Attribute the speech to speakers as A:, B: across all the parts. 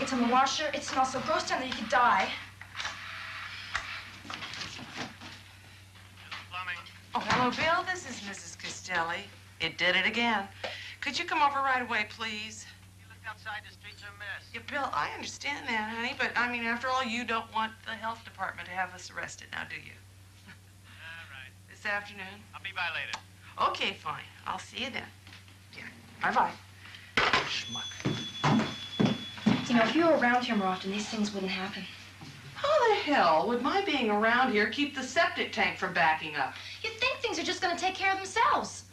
A: It's on the washer. It smells so gross down there you could die.
B: Oh, hello, Bill. This is Mrs. Costelli. It did it again. Could you come over right away, please?
C: You looked outside, the streets are a mess.
B: Yeah, Bill, I understand that, honey, but, I mean, after all, you don't want the health department to have us arrested, now, do you?
C: All right.
B: This afternoon?
C: I'll be by later.
B: Okay, fine. I'll see you then. Yeah. Bye-bye. Schmuck.
A: You know, if you were around here more often, these things wouldn't happen.
B: How the hell would my being around here keep the septic tank from backing up?
A: You'd think things are just going to take care of themselves.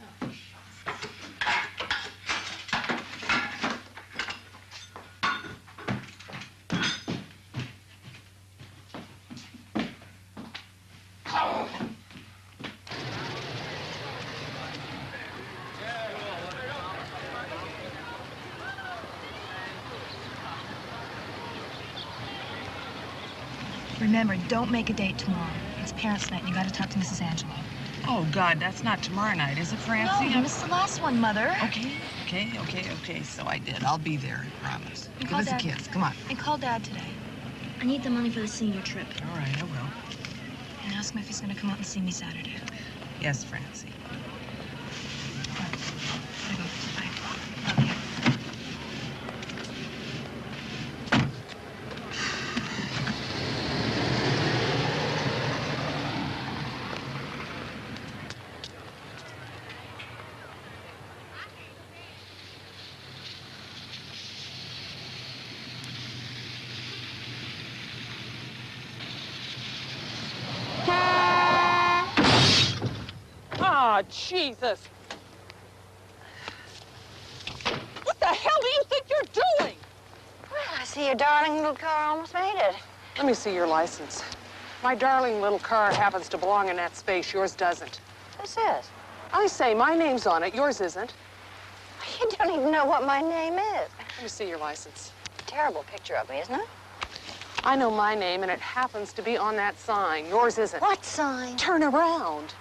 D: Remember, don't make a date tomorrow. It's parents' night, and you got to talk to Mrs. Angelo.
B: Oh, God, that's not tomorrow night, is it, Francie?
D: No, you missed the last one, Mother.
B: Okay, so I did. I'll be there, I promise.
D: And
B: Give us
D: call
B: a
D: Dad.
B: kiss, come on.
D: And call Dad today. I need the money for the senior trip.
B: All right, I will.
D: And ask him if he's going to come out and see me Saturday.
B: Yes, Francie.
D: Gotta go. Bye. Love you.
B: Oh, Jesus. What the hell do you think you're doing?
E: Well, I see your darling little car almost made it.
B: Let me see your license. My darling little car happens to belong in that space. Yours doesn't.
E: Who's this?
B: I say, my name's on it. Yours isn't.
E: You don't even know what my name is.
B: Let me see your license.
E: Terrible picture of me, isn't it?
B: I know my name, and it happens to be on that sign. Yours isn't.
E: What sign?
B: Turn around.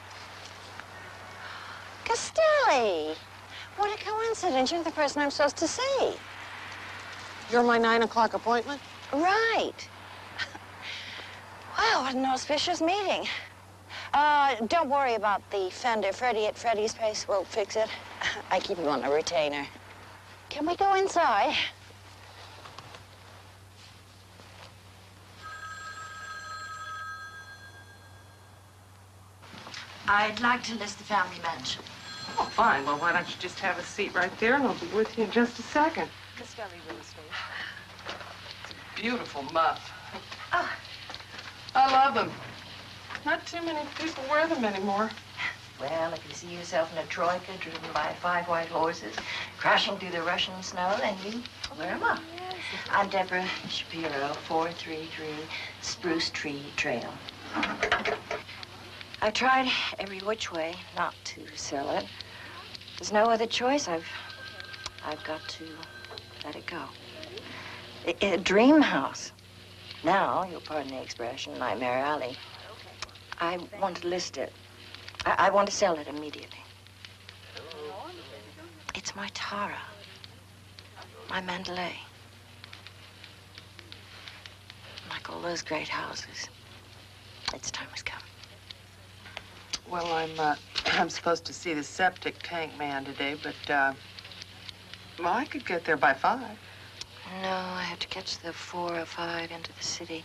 E: Costelli. What a coincidence. You're the person I'm supposed to see.
B: You're my 9 o'clock appointment?
E: Right. Wow, what an auspicious meeting. Don't worry about the fender. Freddie at Freddie's place will fix it. I keep him on a retainer. Can we go inside?
F: I'd like to list the family mansion.
B: Oh, fine. Well, why don't you just have a seat right there, and I'll be with you in just a second. Costelli Real Estate. It's a beautiful muff.
F: Oh.
B: I love them. Not too many people wear them anymore.
F: Well, if you see yourself in a troika driven by 5 white horses crashing through the Russian snow, then you wear them up. I'm Deborah Shapiro, 433 Spruce Tree Trail. I've tried every which way not to sell it. There's no other choice. I've got to let it go. A dream house. Now, you'll pardon the expression, Nightmare Alley. I want to list it. I want to sell it immediately. It's my Tara, my Mandalay. Like all those great houses, its time has come.
B: Well, I'm supposed to see the septic tank man today, but, well, I could get there by 5.
F: No, I have to catch the 405 into the city.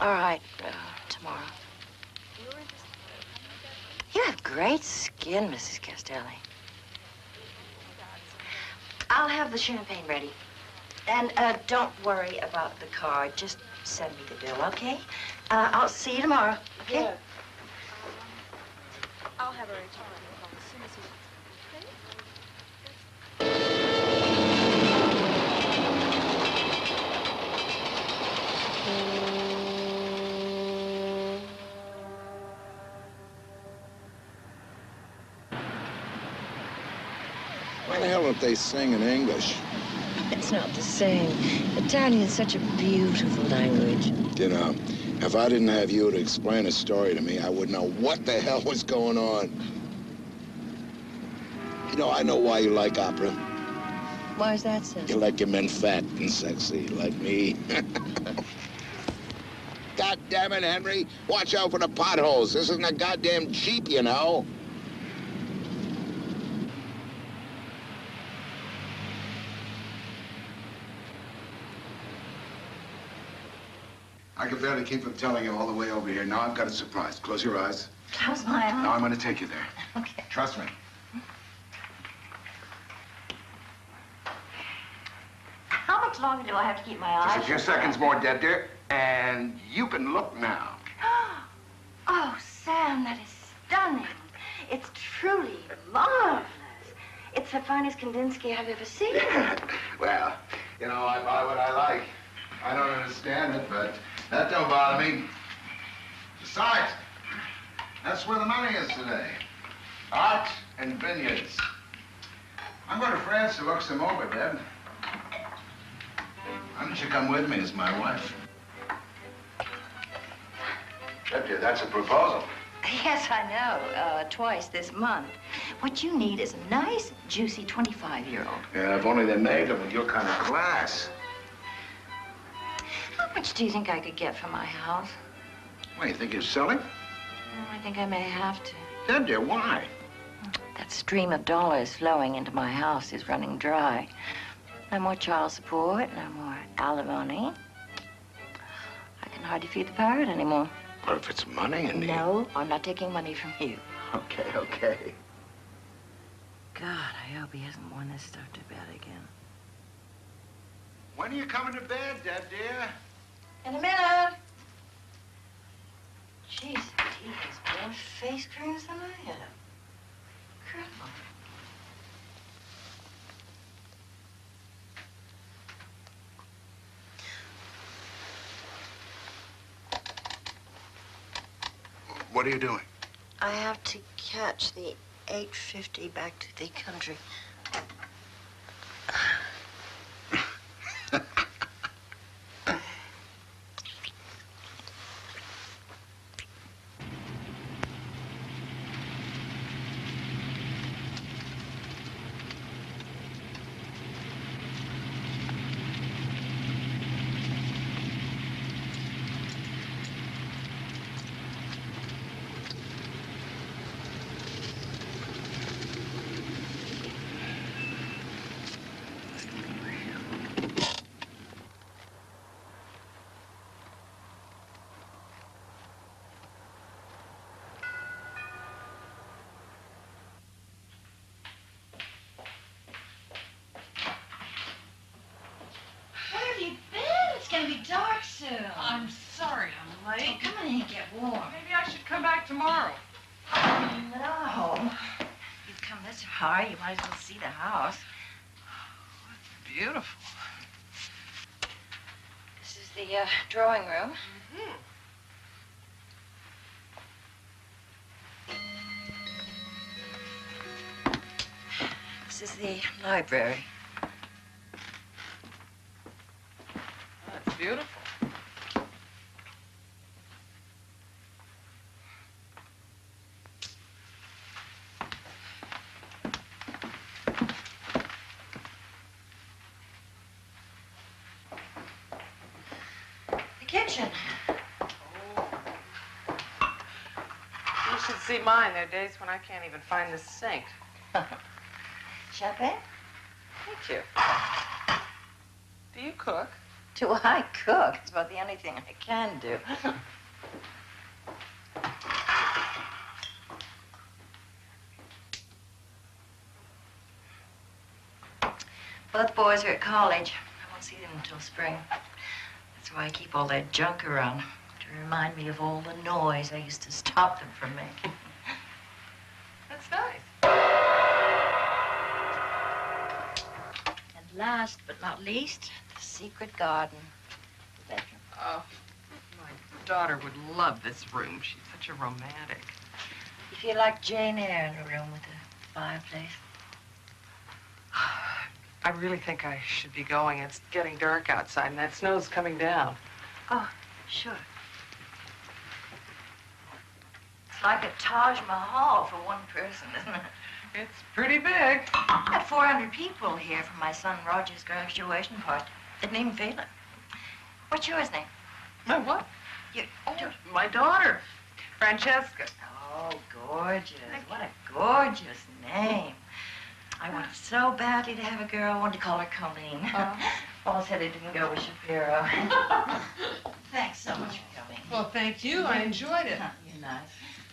F: All right, tomorrow. You have great skin, Mrs. Castelli. I'll have the champagne ready. And don't worry about the card. Just send me the bill, okay? I'll see you tomorrow, okay?
B: Yeah.
D: I'll have her return as soon as
G: Why the hell don't they sing in English?
F: It's not the same. Italian is such a beautiful language.
G: You know, if I didn't have you to explain a story to me, I wouldn't know what the hell was going on. You know, I know why you like opera.
F: Why is that, sis?
G: You like your men fat and sexy, like me. God damn it, Henry. Watch out for the potholes. This isn't a goddamn Jeep, you know.
H: I could barely keep from telling you all the way over here. Now I've got a surprise. Close your eyes.
F: Close my eyes.
H: Now I'm going to take you there.
F: Okay.
H: Trust me.
F: How much longer do I have to keep my eyes?
H: Just a few seconds more, dead dear. And you can look now.
F: Oh, Sam, that is stunning. It's truly marvelous. It's the finest Kandinsky I've ever seen.
H: Well, you know, I buy what I like. I don't understand it, but that don't bother me. Besides, that's where the money is today. Art and vineyards. I'm going to France to look some over, Deb. Why don't you come with me as my wife? Deb, dear, that's a proposal.
F: Yes, I know. Twice this month. What you need is a nice, juicy 25-year-old.
H: Yeah, if only they made them with your kind of class.
F: How much do you think I could get for my house?
H: What, you think you're selling?
F: Well, I think I may have to.
H: Deb, dear, why?
F: That stream of dollars flowing into my house is running dry. No more child support, no more alimony. I can hardly feed the parrot anymore.
H: Well, if it's money and
F: No, I'm not taking money from you.
H: Okay, okay.
F: God, I hope he hasn't worn this stuff to bed again.
H: When are you coming to bed, Deb, dear?
F: In a minute. Jeez, he has more face creams than I have. Incredible.
H: What are you doing?
F: I have to catch the 8:50 back to the country. Dark soon.
B: I'm sorry I'm late.
F: Oh, come on in and get warm.
B: Maybe I should come back tomorrow.
F: No. You've come this far, you might as well see the house.
B: It's beautiful.
F: This is the drawing room. This is the library.
B: That's beautiful.
F: The kitchen.
B: You should see mine. There are days when I can't even find the sink.
F: Champagne?
B: Thank you. Do you cook?
F: Do I cook? It's about the only thing I can do. Both boys are at college. I won't see them until spring. That's why I keep all that junk around, to remind me of all the noise I used to stop them from making.
B: That's nice.
F: And last but not least, the secret garden, the bedroom.
B: Oh, my daughter would love this room. She's such a romantic.
F: You feel like Jane Eyre in a room with a fireplace.
B: I really think I should be going. It's getting dark outside, and that snow's coming down.
F: Oh, sure. It's like a Taj Mahal for one person, isn't it?
B: It's pretty big.
F: I had 400 people here for my son Roger's graduation party. Didn't even feel it. What's yours name?
B: My what?
F: You,
B: My daughter, Francesca.
F: Oh, gorgeous. What a gorgeous name. I wanted so badly to have a girl. I wanted to call her Colleen. Paul said it didn't go with Shapiro. Thanks so much for coming.
B: Well, thank you. I enjoyed it.
F: You're nice.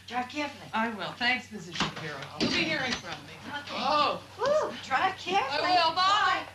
F: Drive carefully.
B: I will. Thanks, Mrs. Shapiro. You'll be hearing from me.
F: Okay.
B: Oh.
F: Woo, drive carefully.
B: I will. Bye.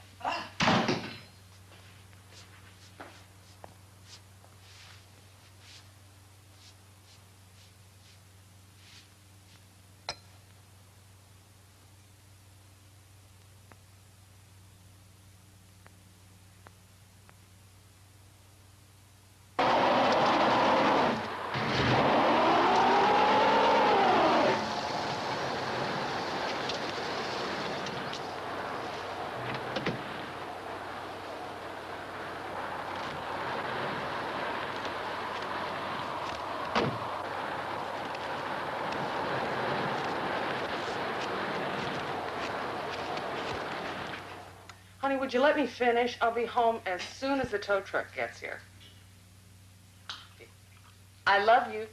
B: Honey, would you let me finish? I'll be home as soon as the tow truck gets here. I love you.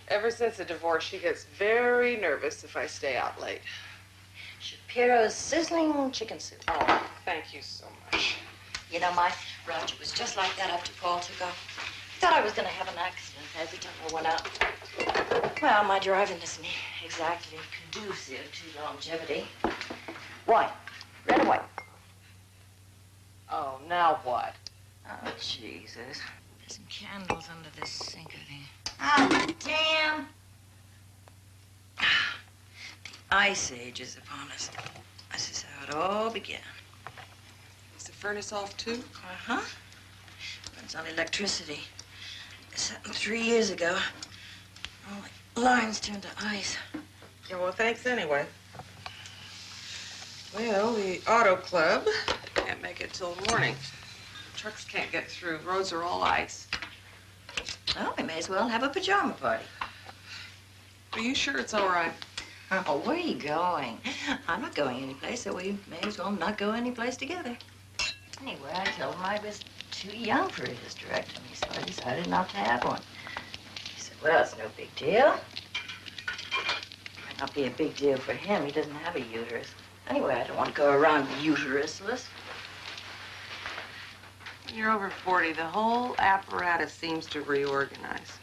B: Ever since the divorce, she gets very nervous if I stay out late.
F: Shapiro's sizzling chicken soup.
B: Oh, thank you so much.
F: You know, my Roger was just like that after Paul took off. He thought I was going to have an accident every time I went out. Well, my driving isn't exactly conducive to longevity. White. Red or white?
B: Oh, now what?
F: Oh, Jesus. There's some candles under this sink, I think. Ah, damn! The Ice Age is upon us. This is how it all began.
B: Is the furnace off, too?
F: Uh-huh. Runs on electricity. Something 3 years ago. All the lines turned to ice.
B: Yeah, well, thanks anyway. Well, the auto club can't make it till morning. Trucks can't get through. Roads are all ice.
F: Well, we may as well have a pajama party.
B: Are you sure it's all right?
F: Oh, where are you going? I'm not going anyplace, so we may as well not go anyplace together. Anyway, I told him I was too young for a hysterectomy, so I decided not to have one. He said, well, it's no big deal. Might not be a big deal for him. He doesn't have a uterus. Anyway, I don't want to go around uterusless.
B: When you're over 40, the whole apparatus seems to reorganize.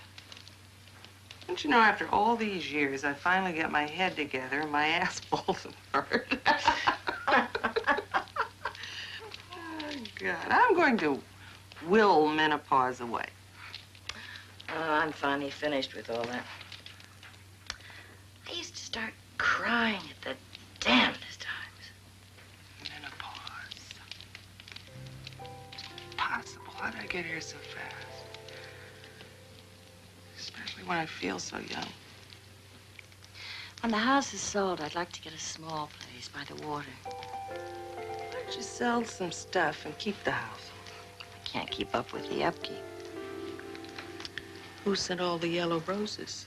B: Don't you know, after all these years, I finally get my head together and my ass falls apart. Oh, God. I'm going to will menopause away.
F: Oh, I'm finally finished with all that. I used to start crying at the damnedest times.
B: Menopause. Impossible. How did I get here so fast? Especially when I feel so young.
F: When the house is sold, I'd like to get a small place by the water.
B: Why don't you sell some stuff and keep the house?
F: I can't keep up with the upkeep.
B: Who sent all the yellow roses?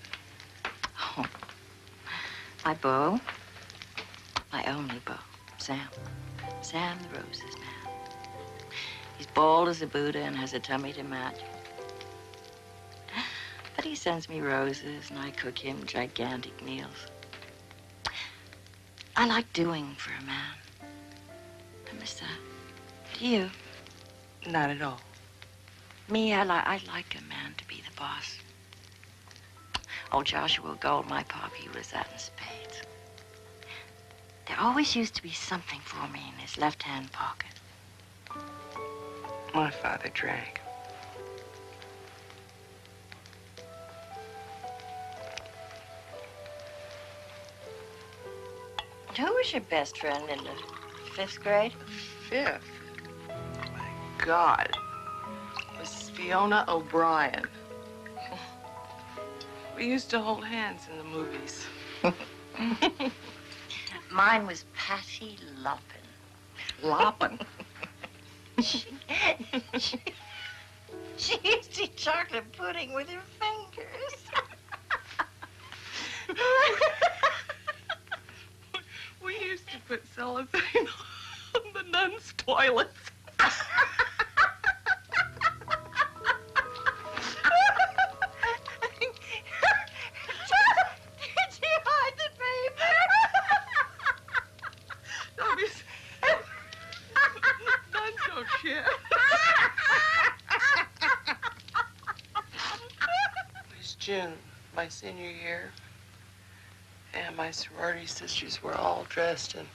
F: Oh, my beau. My only beau, Sam. Sam the Roses man. He's bald as a Buddha and has a tummy to match. But he sends me roses and I cook him gigantic meals. I like doing for a man. I miss that. Do you?
B: Not at all.
F: Me, I like a man to be the boss. Old Joshua Gold, my pop, he was that in spades. There always used to be something for me in his left-hand pocket.
B: My father drank.
F: Who was your best friend in the 5th grade?
B: Fifth? My God. Miss Fiona O'Brien. We used to hold hands in the movies.
F: Mine was Patty Loppin.
B: Loppin'.
F: She used to eat chocolate pudding with her fingers.
B: We used to put cellophane on the nuns' toilets.
F: Did you hide the paper?
B: Nuns don't shit. It was June, my senior year, and my sorority sisters were all dressed in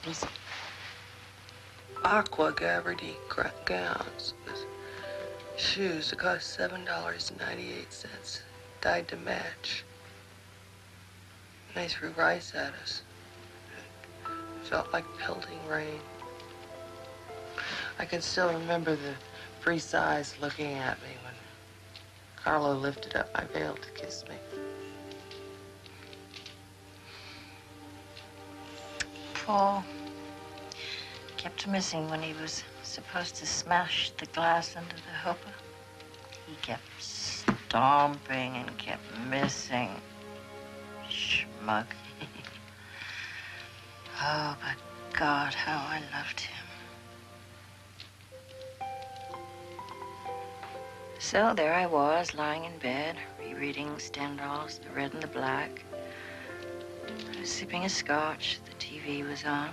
B: these aqua gabardine gowns with shoes that cost $7.98, dyed to match. And they threw rice at us. It felt like pelting rain. I can still remember the priest's eyes looking at me when Carlo lifted up my veil to kiss me.
F: Paul kept missing when he was supposed to smash the glass into the hoopah. He kept stomping and kept missing. Schmuck. Oh, but God, how I loved him. So there I was, lying in bed, rereading Stendhal's The Red and the Black. I was sipping a scotch. The TV was on.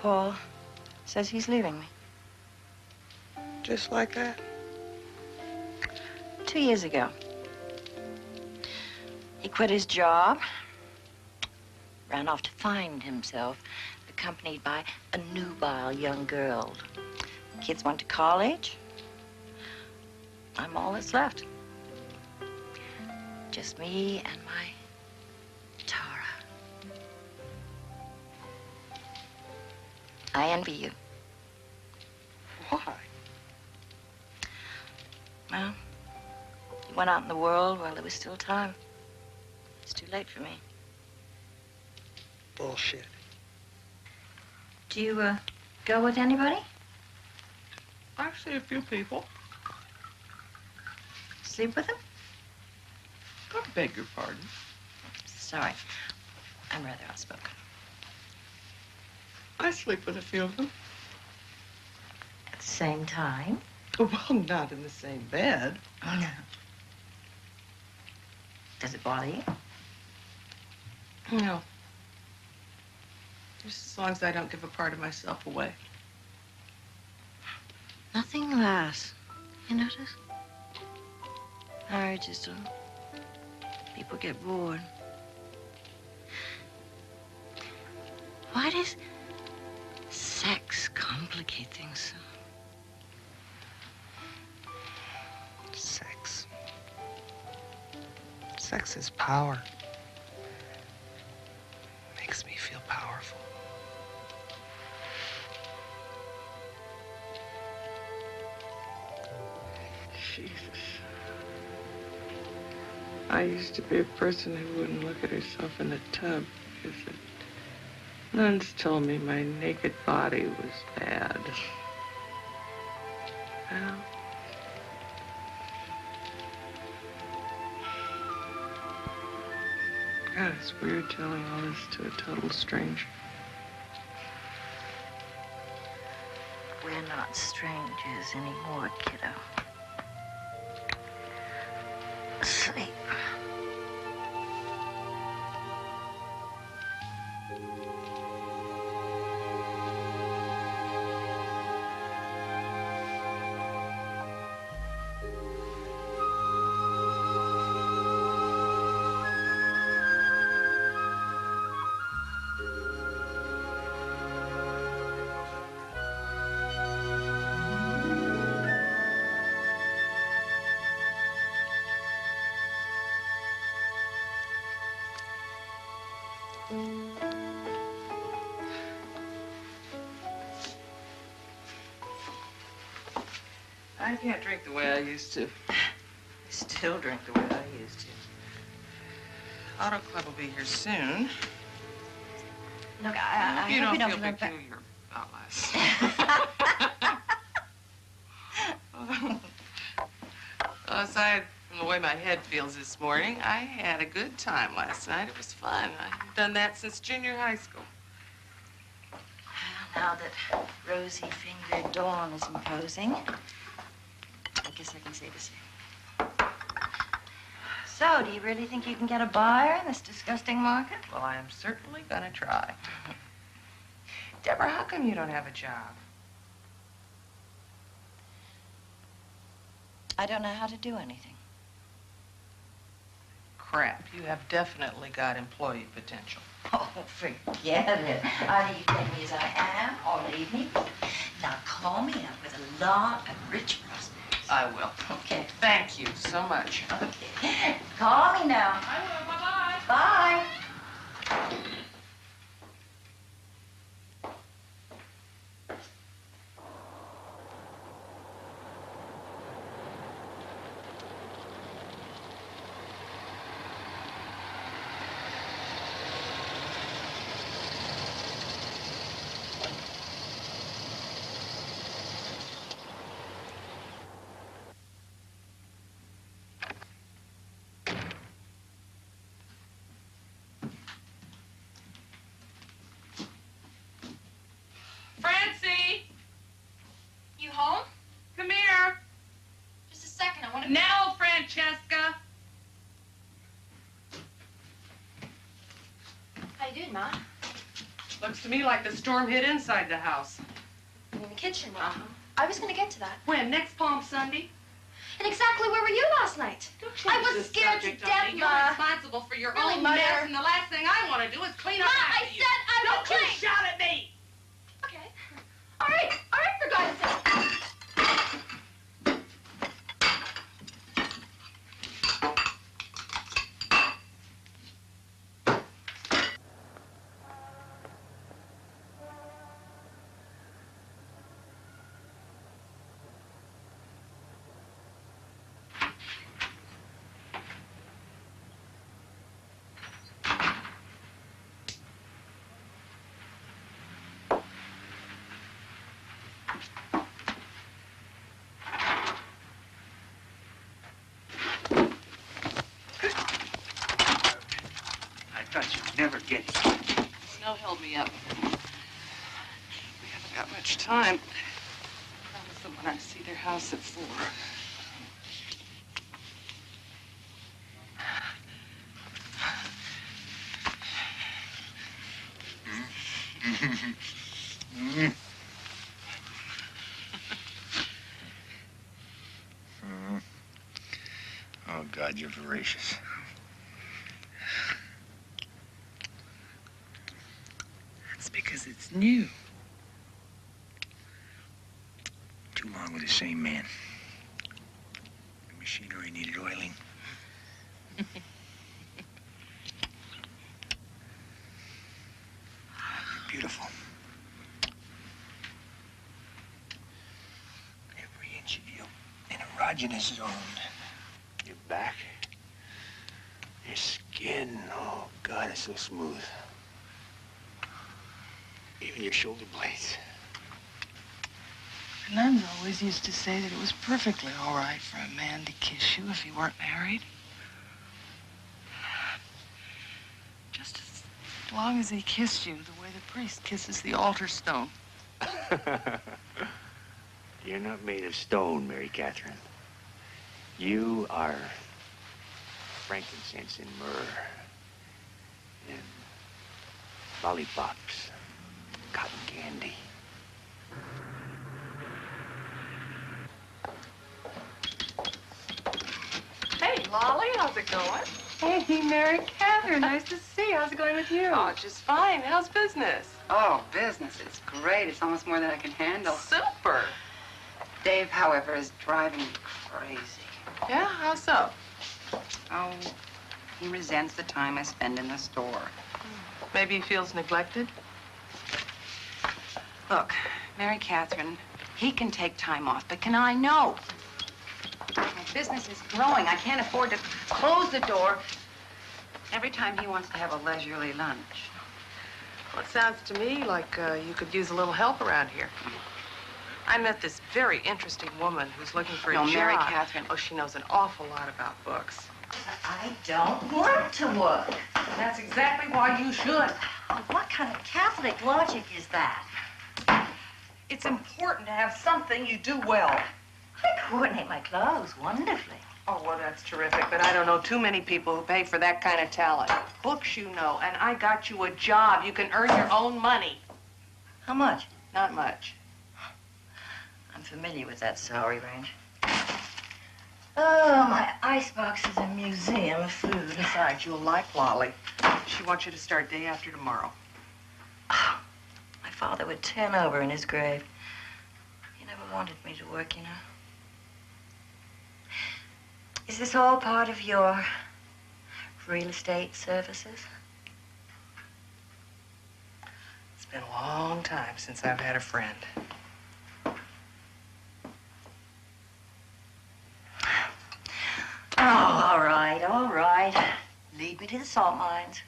F: Paul says he's leaving me.
B: Just like that?
F: 2 years ago. He quit his job, ran off to find himself, accompanied by a nubile young girl. Kids went to college. I'm all that's left. Just me and my Tara. I envy you.
B: Why?
F: Well, you went out in the world while there was still time. It's too late for me.
B: Bullshit.
F: Do you, go with anybody?
B: Actually, a few people.
F: Sleep with them?
B: I beg your pardon.
F: Sorry. I'm rather outspoken.
B: I sleep with a few of them.
F: At the same time?
B: Well, not in the same bed.
F: No. Does it bother you?
B: No. Just as long as I don't give a part of myself away.
F: Nothing lasts. You notice? Marriages don't. People get bored. Why does sex complicate things so?
B: Sex. Sex is power. Makes me feel powerful. Jesus. I used to be a person who wouldn't look at herself in the tub because the nuns told me my naked body was bad. Well, God, it's weird telling all this to a total stranger.
F: We're not strangers anymore, kiddo. Sleep.
B: I can't drink the way I used to.
F: I still drink the way I used to.
B: Auto Club will be here soon.
F: Look, I
B: you
F: hope
B: don't
F: you don't
B: feel
F: remember.
B: peculiar about us. Aside from the way my head feels this morning, I had a good time last night. It was fun. I haven't done that since junior high school.
F: Now that rosy-fingered dawn is imposing, I guess I can say the same. So, do you really think you can get a buyer in this disgusting market?
B: Well, I am certainly gonna try. Deborah, how come you don't have a job?
F: I don't know how to do anything.
B: Crap, you have definitely got employee potential.
F: Oh, forget it. Either you take me as I am or leave me. Now, call me up with a lot of rich prospects.
B: I will.
F: Okay.
B: Thank you so much.
F: Okay. Call me now.
B: I will. Bye-bye.
F: Bye.
B: Francie!
A: You home?
B: Come here.
A: Just a second, I want to...
B: Now, Francesca.
A: How you doing, Ma?
B: Looks to me like the storm hit inside the house.
A: I'm in the kitchen, Ma. I was going to get to that.
B: When? Next Palm Sunday?
A: And exactly where were you last night? I was scared to death,
B: You're
A: Ma.
B: responsible for your
A: Really,
B: own
A: Mother?
B: mess, and the last thing I want to do is clean up
A: Ma,
B: after
A: I
B: you.
A: said I
B: Don't
A: was
B: you
A: playing.
B: shout at me!
A: Okay. All right, for God's sake.
C: I thought you'd never get it.
B: Snow held me up. We haven't got much time. I promise them when I see their house at 4.
G: Oh, God, you're voracious.
C: That's because it's new. Too long with the same man. The machinery needed oiling. You're beautiful. Every inch of you an erogenous zone. Your back, your skin, oh God, it's so smooth. Even your shoulder blades.
B: Nuns always used to say that it was perfectly all right for a man to kiss you if he weren't married. Just as long as he kissed you the way the priest kisses the altar stone.
C: You're not made of stone, Mary Catherine. You are frankincense and myrrh and lollipops, cotton candy.
B: Hey, Lolly, how's it going? Hey, Mary Catherine, nice to see you. How's it going with you? Oh, just fine. How's business?
I: Oh, business is great. It's almost more than I can handle.
B: Super.
I: Dave, however, is driving me crazy.
B: Yeah, how so?
I: Oh, he resents the time I spend in the store.
B: Maybe he feels neglected?
I: Look, Mary Catherine, he can take time off, but can I? No. My business is growing. I can't afford to close the door every time he wants to have a leisurely lunch.
B: Well, it sounds to me like you could use a little help around here. I met this very interesting woman who's looking for a job.
I: Mary Catherine.
B: Oh, she knows an awful lot about books.
F: I don't want to work.
B: That's exactly why you should.
F: Oh, what kind of Catholic logic is that?
B: It's important to have something you do well.
F: I coordinate my clothes wonderfully.
B: Oh, well, that's terrific, but I don't know too many people who pay for that kind of talent. Books, you know, and I got you a job. You can earn your own money.
F: How much?
B: Not much.
F: I'm familiar with that salary range. Oh, my icebox is a museum of food.
B: Besides, you'll like Lolly. She wants you to start day after tomorrow.
F: Oh, my father would turn over in his grave. He never wanted me to work, you know. Is this all part of your real estate services?
B: It's been a long time since I've had a friend.
F: Oh, all right, all right. Lead me to the salt mines.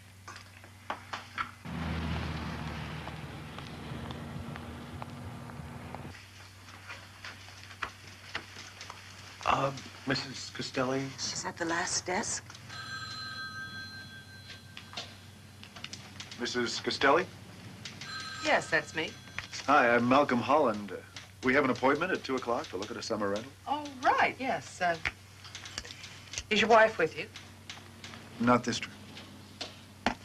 C: Mrs. Costelli?
F: She's at the last desk.
J: Mrs. Costelli?
B: Yes, that's me.
J: Hi, I'm Malcolm Holland. We have an appointment at 2 o'clock to look at a summer rental.
B: Oh, right, yes. Is your wife with you?
J: Not this trip.
B: I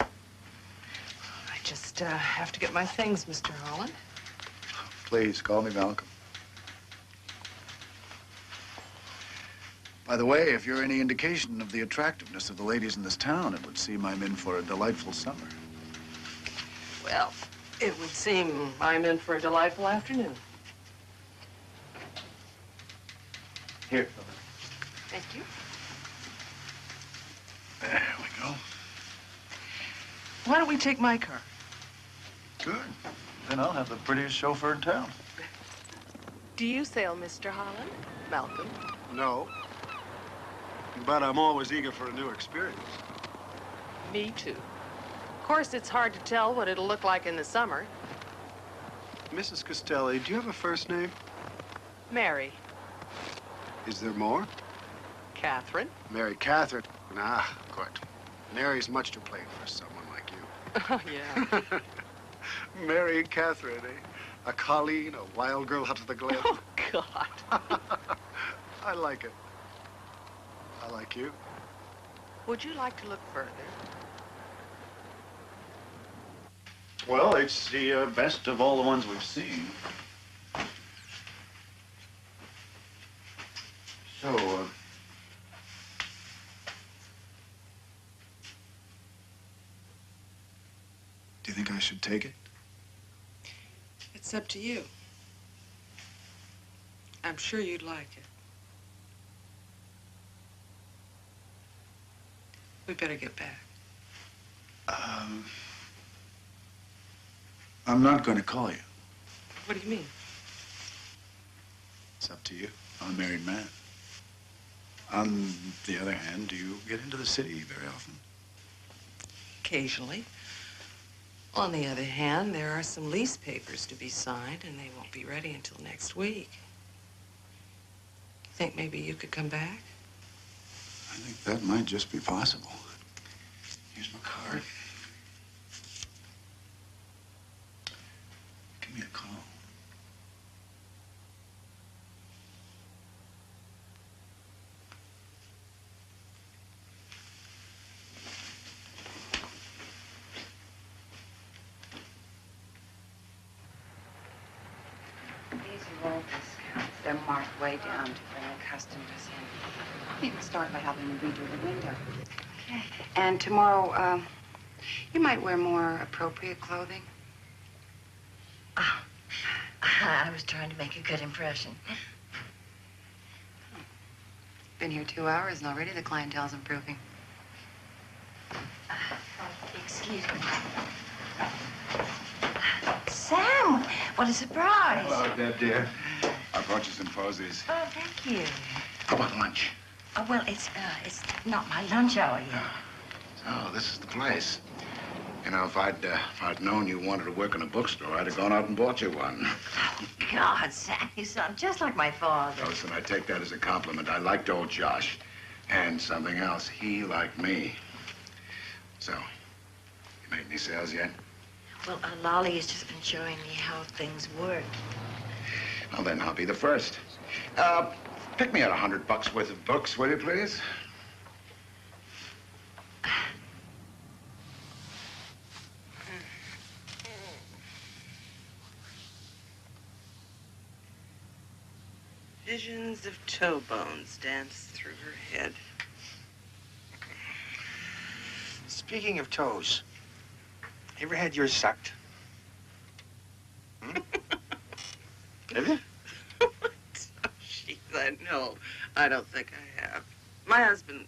B: just have to get my things, Mr. Holland.
J: Please, call me Malcolm. By the way, if you're any indication of the attractiveness of the ladies in this town, it would seem I'm in for a delightful summer.
B: Well, it would seem I'm in for a delightful afternoon.
J: Here.
B: Thank you.
J: There we go.
B: Why don't we take my car?
J: Good. Then I'll have the prettiest chauffeur in town.
B: Do you sail, Mr. Holland? Malcolm?
K: No. But I'm always eager for a new experience.
B: Me too. Of course, it's hard to tell what it'll look like in the summer.
K: Mrs. Costelli, do you have a first name?
B: Mary.
K: Is there more?
B: Catherine.
K: Mary Catherine. Ah, good. Mary's much too plain for someone like you.
B: Oh, yeah.
K: Mary Catherine, eh? A Colleen, a wild girl out of the glen.
B: Oh, God.
K: I like it. I like you.
B: Would you like to look further?
J: Well, it's the best of all the ones we've seen. So, do you think I should take it?
B: It's up to you. I'm sure you'd like it. We better get back.
J: I'm not going to call you.
B: What do you mean?
J: It's up to you. I'm a married man. On the other hand, do you get into the city very often?
B: Occasionally. On the other hand, there are some lease papers to be signed, and they won't be ready until next week. Think maybe you could come back?
J: I think that might just be possible. Here's my card. Give me a call.
I: These are all discounts. They're marked way down to bring customers in. You can start by helping me redo the window. Okay. And tomorrow, you might wear more appropriate clothing.
F: Oh, I was trying to make a good impression.
I: Been here 2 hours and already the clientele's improving.
F: Excuse me. Sam, what a surprise.
G: Hello, Deb, dear. I brought you some posies.
F: Oh, thank you.
G: How about lunch?
F: Oh, well, it's not my lunch hour yet.
G: So, this is the place.
J: You know, if I'd known you wanted to work in a bookstore, I'd have gone out and bought you one.
F: God, Sam, you sound just like my father.
J: Listen, I take that as a compliment. I liked old Josh. And something else, he liked me. So, you made any sales yet?
F: Well, Lolly has just been showing me how things work.
J: Well, then I'll be the first. Pick me out $100 worth of books, will you, please?
B: Visions of toe bones dance through her head.
C: Speaking of toes, you ever had yours sucked? Hmm? Have you?
B: Oh, Sheila, no, I don't think I have. My husband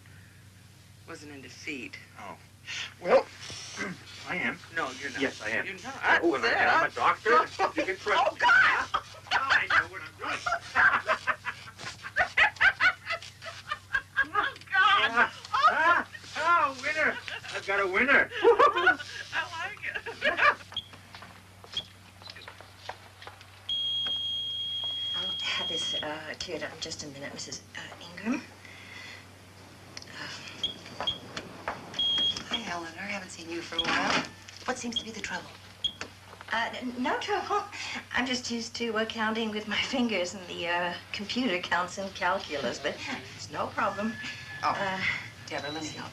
B: wasn't into feet.
C: Oh. Well, I am.
B: No, you're not.
C: Yes, I am.
B: You're not.
C: Oh, and I'm a doctor. You can trust
B: Oh,
C: me.
B: God!
C: I know what I'm doing.
B: Oh, God!
C: Oh, winner! I've got a winner.
B: I like it.
F: I'll have this cleared up in just a minute, Mrs. Ingram.
I: Hi, Eleanor. I haven't seen you for a while. What seems to be the trouble?
F: No trouble. I'm just used to counting with my fingers, and the computer counts in calculus, but it's no problem.
I: Oh, Deborah, let me help.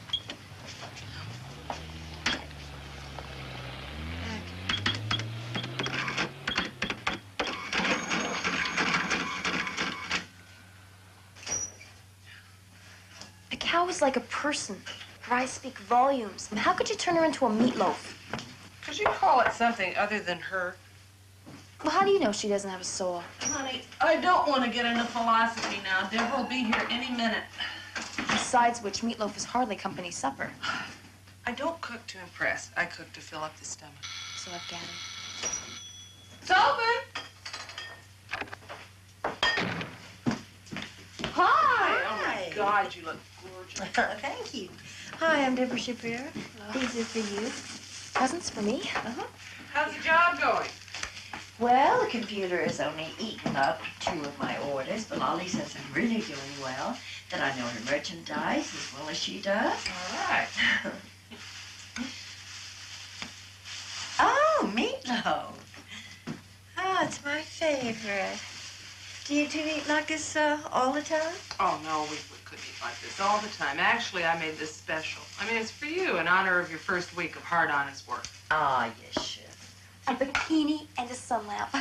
A: A cow is like a person. Her eyes speak volumes. And how could you turn her into a meatloaf?
B: Could you call it something other than her?
A: Well, how do you know she doesn't have a soul?
L: Honey, I don't want to get into philosophy now. Deborah will be here any minute.
A: Besides which, meatloaf is hardly company supper.
B: I don't cook to impress. I cook to fill up the stomach.
A: So I've gathered.
L: It's open. Hi. Oh, my God, you look gorgeous.
F: Thank you. Hi, I'm Deborah Shapiro. These are for you.
A: Presents for me?
B: How's the job going?
F: Well, the computer has only eaten up 2 of my orders, but Lolly says I'm really doing well, that I know her merchandise as well as she does.
B: All right.
F: Oh, meatloaf. Oh, it's my favorite. Do you two eat like this all the time?
B: Oh, no, we couldn't eat like this all the time. Actually, I made this special. I mean, it's for you in honor of your first week of hard, honest work.
F: Ah, you should.
A: A bikini and a sun lamp.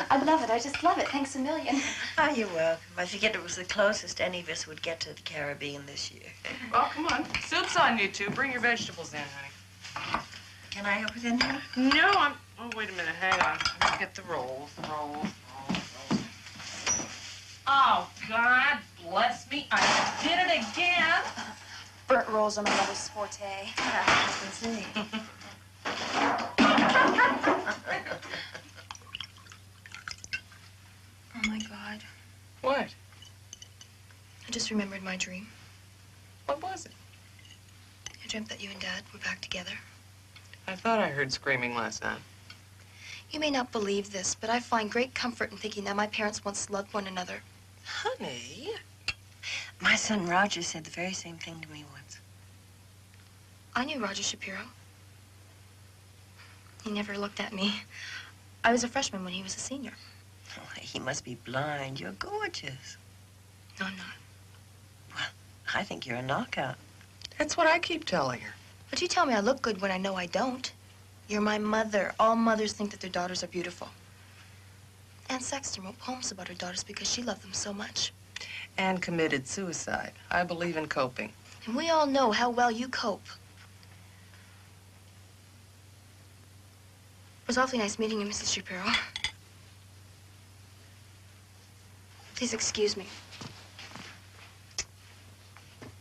A: I love it. I just love it. Thanks a million.
F: Oh, you're welcome. I figured it was the closest any of us would get to the Caribbean this year.
B: Well, come on. Soup's on you two. Bring your vegetables in, honey.
F: Can I help with anything?
B: No, Oh, wait a minute. Hang on. Let's get the rolls. Rolls.
L: Oh, God bless me. I did it again.
A: Burnt rolls are my mother's forte.
F: I can see.
A: Oh, my God.
B: What?
A: I just remembered my dream.
B: What was it?
A: I dreamt that you and Dad were back together.
B: I thought I heard screaming last night.
A: You may not believe this, but I find great comfort in thinking that my parents once loved one another.
B: Honey.
F: My son Roger said the very same thing to me once.
A: I knew Roger Shapiro. He never looked at me. I was a freshman when he was a senior.
F: Oh, he must be blind. You're gorgeous.
A: No, I'm not.
F: Well, I think you're a knockout.
B: That's what I keep telling her.
A: But you tell me I look good when I know I don't. You're my mother. All mothers think that their daughters are beautiful. Anne Sexton wrote poems about her daughters because she loved them so much.
B: And committed suicide. I believe in coping.
A: And we all know how well you cope. It was awfully nice meeting you, Mrs. Shapiro. Please excuse me.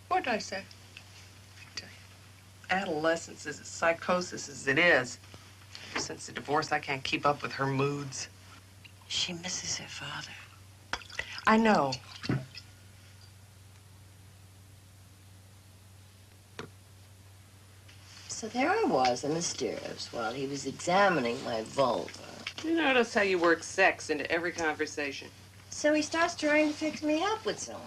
B: What did I say? I tell you, adolescence is as psychosis as it is. Ever since the divorce, I can't keep up with her moods.
F: She misses her father.
B: I know.
A: So
F: So there I was in the stirrups while he was examining my vulva.
B: You notice how you work sex into every conversation.
F: So he starts trying to fix me up with someone.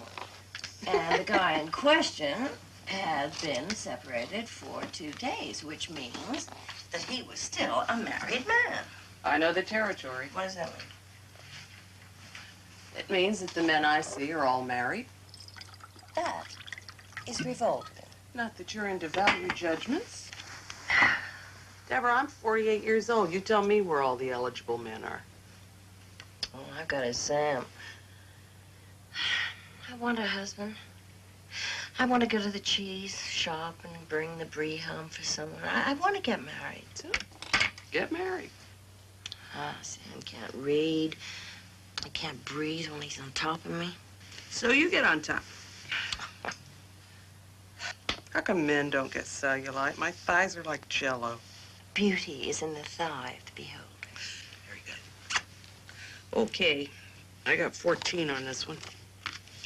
F: And the guy in question had been separated for 2 days, which means that he was still a married man.
B: I know the territory.
F: What does that mean?
B: It means that the men I see are all married.
F: That is revolting.
B: Not that you're into value judgments. Deborah, I'm 48 years old. You tell me where all the eligible men are.
F: Oh, I've got a Sam. I want a husband. I want to go to the cheese shop and bring the brie home for someone. I want to get married.
B: So, get married.
F: Sam can't read. I can't breathe when he's on top of me.
B: So you get on top. How come men don't get cellulite? My thighs are like Jell-O.
F: Beauty is in the thigh of the beholder.
B: Very good. Okay, I got 14 on this one.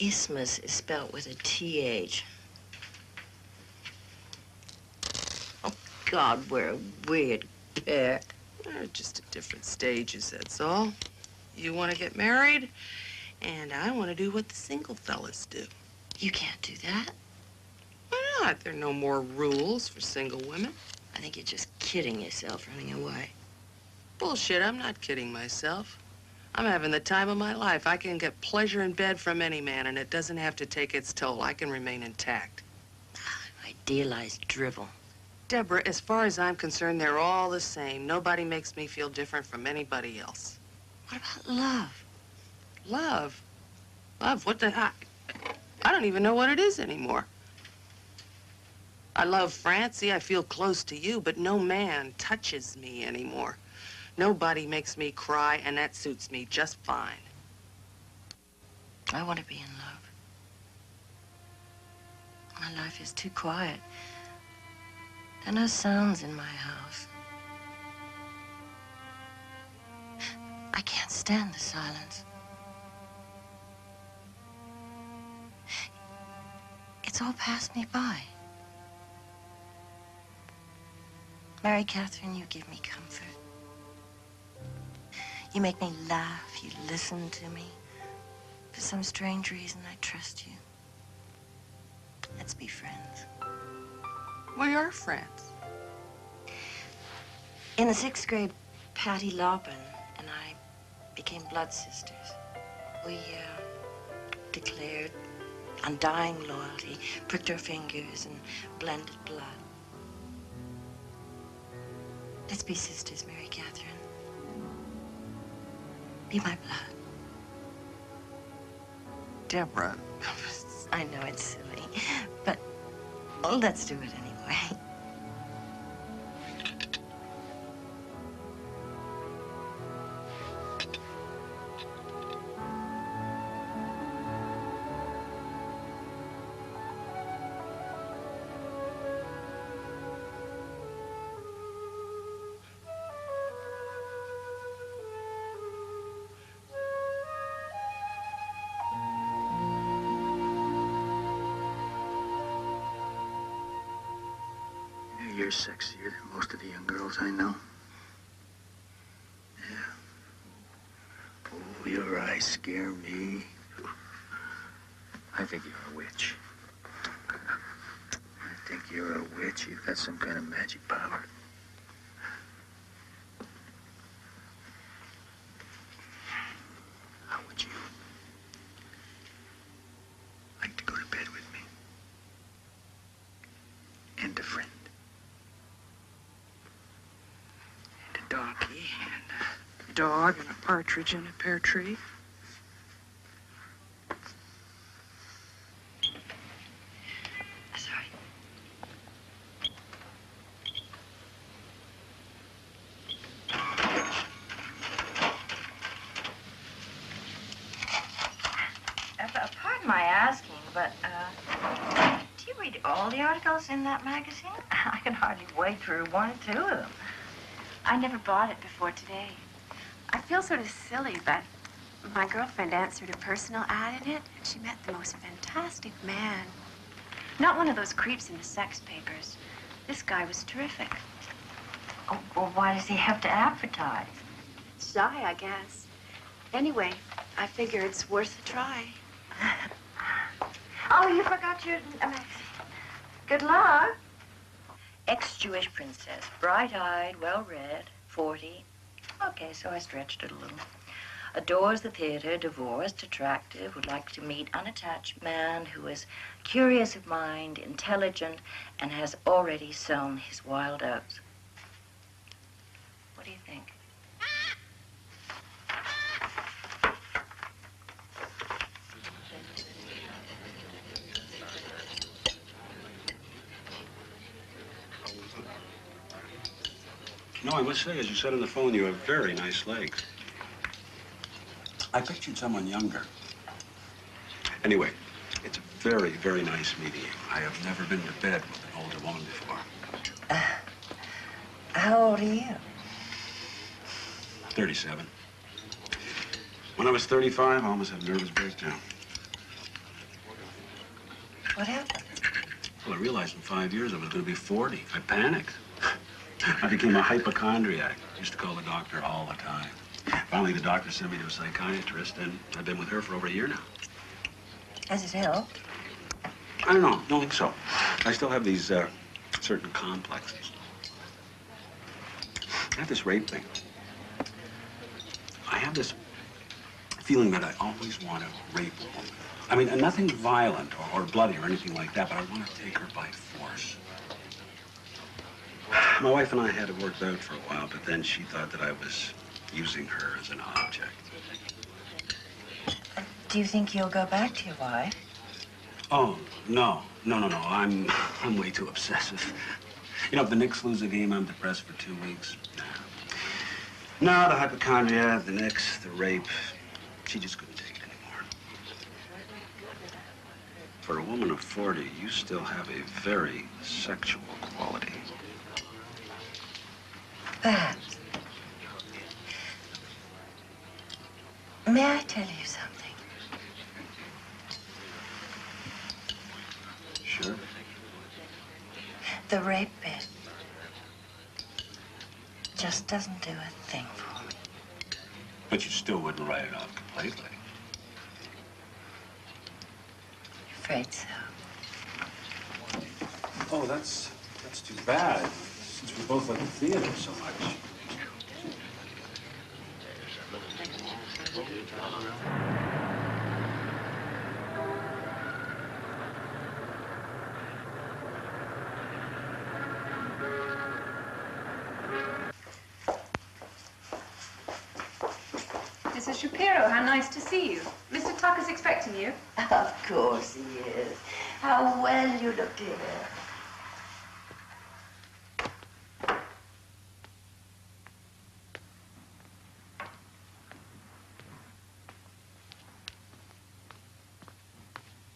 F: Isthmus is spelled with a TH. Oh, God, we're a weird pair.
B: They're just at different stages, that's all. You want to get married, and I want to do what the single fellas do.
F: You can't do that.
B: Why not? There are no more rules for single women.
F: I think you're just kidding yourself running away.
B: Bullshit, I'm not kidding myself. I'm having the time of my life. I can get pleasure in bed from any man, and it doesn't have to take its toll. I can remain intact.
F: Idealized drivel.
B: Deborah, as far as I'm concerned, they're all the same. Nobody makes me feel different from anybody else.
F: What about love?
B: Love? Love? What the heck? I don't even know what it is anymore. I love Francie. I feel close to you, but no man touches me anymore. Nobody makes me cry, and that suits me just fine.
F: I want to be in love. My life is too quiet. There are no sounds in my house. I can't stand the silence. It's all passed me by. Mary Catherine, you give me comfort. You make me laugh. You listen to me. For some strange reason, I trust you. Let's be friends.
B: We are friends.
F: In the 6th grade, Patty Loppin and I became blood sisters. We declared undying loyalty, pricked our fingers, and blended blood. Let's be sisters, Mary Catherine. Be my blood.
B: Deborah.
F: I know it's silly, but let's do it anyway.
C: You're sexier than most of the young girls I know. Yeah. Oh, your eyes scare me. I think you're a witch. I think you're a witch. You've got some kind of magic power. How would you like to go to bed with me? And a friend.
I: Donkey and a dog and a partridge in a pear tree.
F: Sorry. Pardon my asking, but do you read all the articles in that magazine? I can hardly wade through 1 or 2 of them.
M: I never bought it before today. I feel sort of silly, but my girlfriend answered a personal ad in it, and she met the most fantastic man. Not one of those creeps in the sex papers. This guy was terrific.
F: Oh, well, why does he have to advertise?
M: Shy, I guess. Anyway, I figure it's worth a try.
F: Oh, you forgot your... good luck. Ex-Jewish princess, bright-eyed, well-read, 40. Okay, so I stretched it a little. Adores the theater, divorced, attractive, would like to meet unattached man who is curious of mind, intelligent, and has already sown his wild oats. What do you think?
N: No, I must say, as you said on the phone, you have very nice legs. I pictured someone younger. Anyway, it's a very, very nice meeting you. I have never been to bed with an older woman before.
F: How old are you?
N: 37. When I was 35, I almost had a nervous breakdown.
F: What happened?
N: Well, I realized in 5 years I was going to be 40. I panicked. I became a hypochondriac. Used to call the doctor all the time. Finally, the doctor sent me to a psychiatrist, and I've been with her for over a year now.
F: Has it helped?
N: I don't know. Don't think so. I still have these certain complexes. I have this rape thing. I have this feeling that I always want to rape a woman. I mean, nothing violent or bloody or anything like that, but I want to take her by force. My wife and I had it worked out for a while, but then she thought that I was using her as an object.
F: Do you think you'll go back to your wife?
N: Oh, no. No. I'm way too obsessive. You know, if the Knicks lose a game, I'm depressed for 2 weeks. No, the hypochondria, the Knicks, the rape. She just couldn't take it anymore. For a woman of 40, you still have a very sexual quality.
F: That. May I tell you something?
N: Sure.
F: The rape bit just doesn't do a thing for me.
N: But you still wouldn't write it off completely.
F: Afraid so.
N: Oh, that's too bad, since we both like the theater so much.
M: Mrs. Shapiro, how nice to see you. Mr. Tucker's expecting you.
F: Of course he is. How well you look, dear.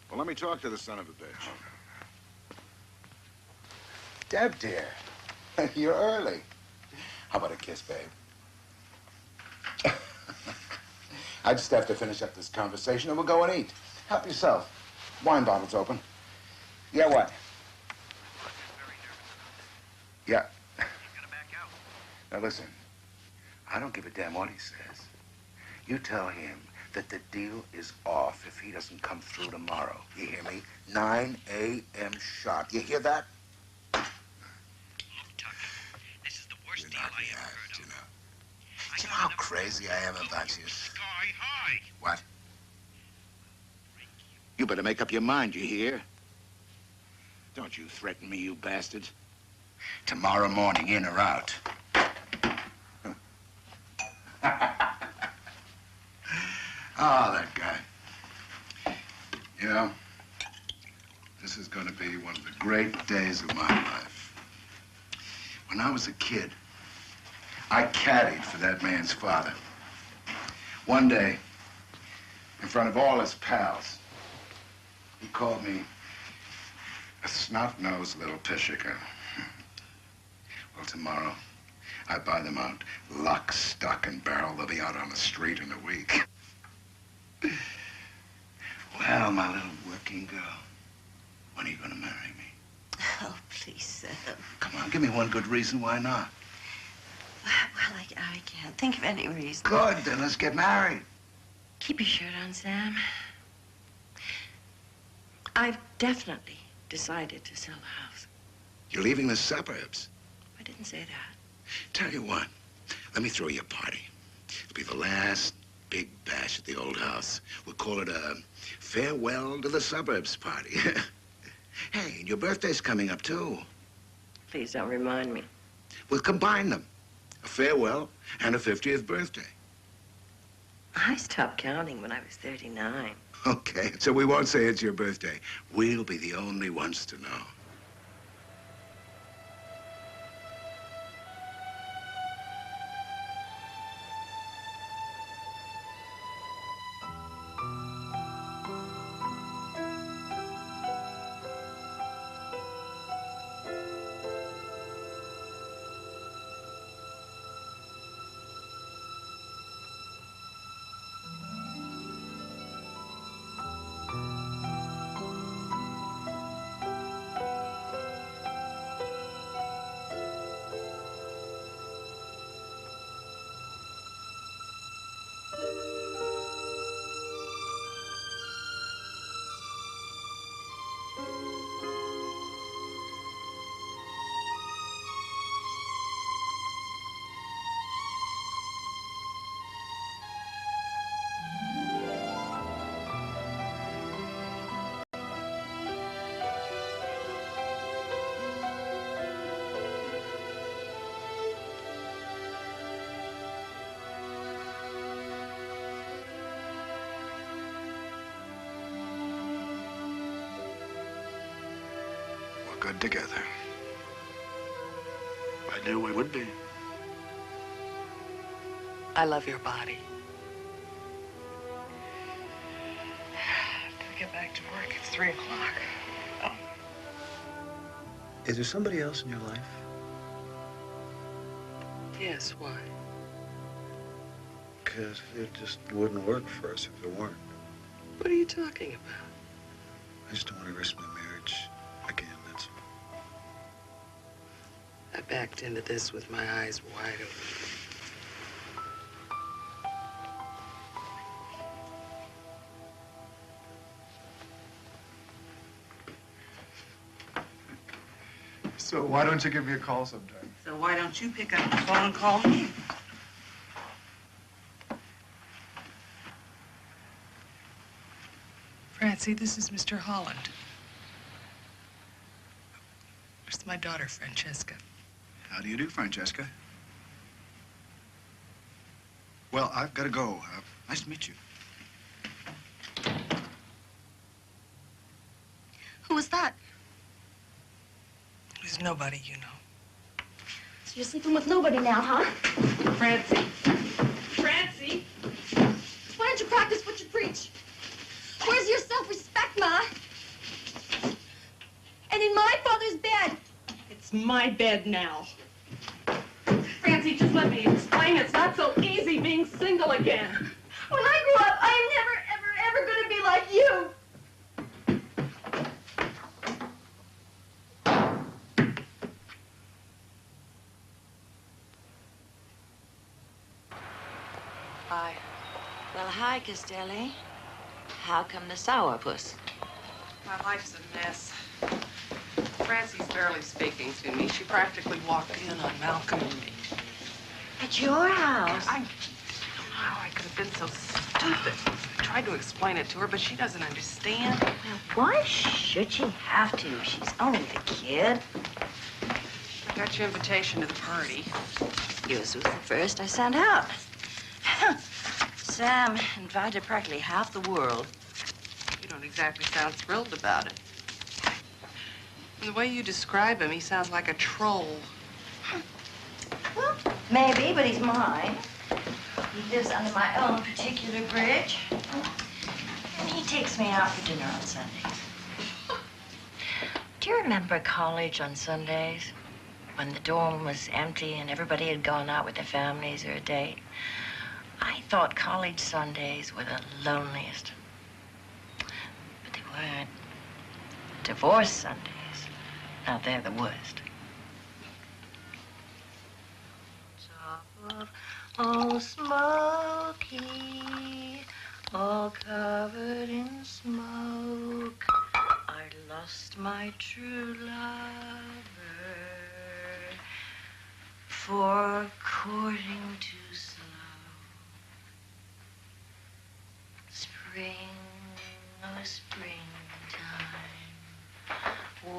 G: Well, let me talk to the son of a bitch. Deb, dear, you're early. How about a kiss, babe? I just have to finish up this conversation and we'll go and eat. Help yourself. Wine bottle's open. Yeah, what? Yeah. Now, listen. I don't give a damn what he says. You tell him that the deal is off if he doesn't come through tomorrow. You hear me? 9 a.m. sharp. You hear that?
O: Look, Tucker, this is the worst deal I ever heard of.
G: You know how crazy I am about you?
O: Sky high.
G: What? You better make up your mind, you hear? Don't you threaten me, you bastard. Tomorrow morning, in or out. Oh, that guy. You know, this is going to be one of the great days of my life. When I was a kid, I caddied for that man's father. One day, in front of all his pals, he called me a snot-nosed little pishiker. Well, tomorrow, I buy them out lock, stock, and barrel. They'll be out on the street in a week. Well, my little working girl, when are you going to marry me?
F: Oh, please, Sam.
G: Come on, give me one good reason why not.
F: Well, I can't think of any reason.
G: Good, then let's get married.
F: Keep your shirt on, Sam. I've definitely decided to sell the house.
G: You're leaving the suburbs.
F: I didn't say that.
G: Tell you what, let me throw you a party. It'll be the last big bash at the old house. We'll call it a farewell to the suburbs party. Hey, and your birthday's coming up, too.
F: Please don't remind me.
G: We'll combine them. A farewell and a 50th birthday.
F: I stopped counting when I was 39.
G: Okay, so we won't say it's your birthday. We'll be the only ones to know.
K: Good together. I knew we would be.
B: I love your body. Gotta get back to work. It's 3 o'clock. Oh.
C: Is there somebody else in your life?
B: Yes, why?
C: Because it just wouldn't work for us if there weren't.
B: What are you talking about?
C: I just don't want to risk my marriage again, that's all.
B: I backed into this with my eyes wide open.
K: So why don't you give me a call sometime?
B: So why don't you pick up the phone and call me? Francie, this is Mr. Holland. It's my daughter, Francesca.
K: How do you do, Francesca? Well, I've got to go. Nice to meet you.
A: Who was that?
B: There's nobody you know.
A: So you're sleeping with nobody now, huh?
B: Francie. Francie!
A: Why don't you practice what you preach? Where's your self-respect, Ma? And in my father's bed.
L: It's my bed now. Francie, just let me explain. It's not so easy being single again.
A: When I grow up, I am never, ever, ever going to be like you.
F: Hi. Well, hi, Castelli. How come the sourpuss?
B: My life's a mess. Francie's barely speaking to me. She practically walked in on Malcolm and me.
F: At your house?
B: I don't know how I could have been so stupid. I tried to explain it to her, but she doesn't understand.
F: Well, why should she have to? She's only the kid.
B: I got your invitation to the party.
F: Yours was the first I sent out. Sam invited practically half the world.
B: You don't exactly sound thrilled about it. And the way you describe him, he sounds like a troll.
F: Well, maybe, but he's mine. He lives under my own particular bridge. And he takes me out for dinner on Sundays. Do you remember college on Sundays? When the dorm was empty and everybody had gone out with their families or a date? I thought college Sundays were the loneliest. But they weren't. Divorce Sundays. Now, they're the worst. Top of old Smoky, all covered in smoke, I lost my true lover for courting too slow. Spring, oh springtime,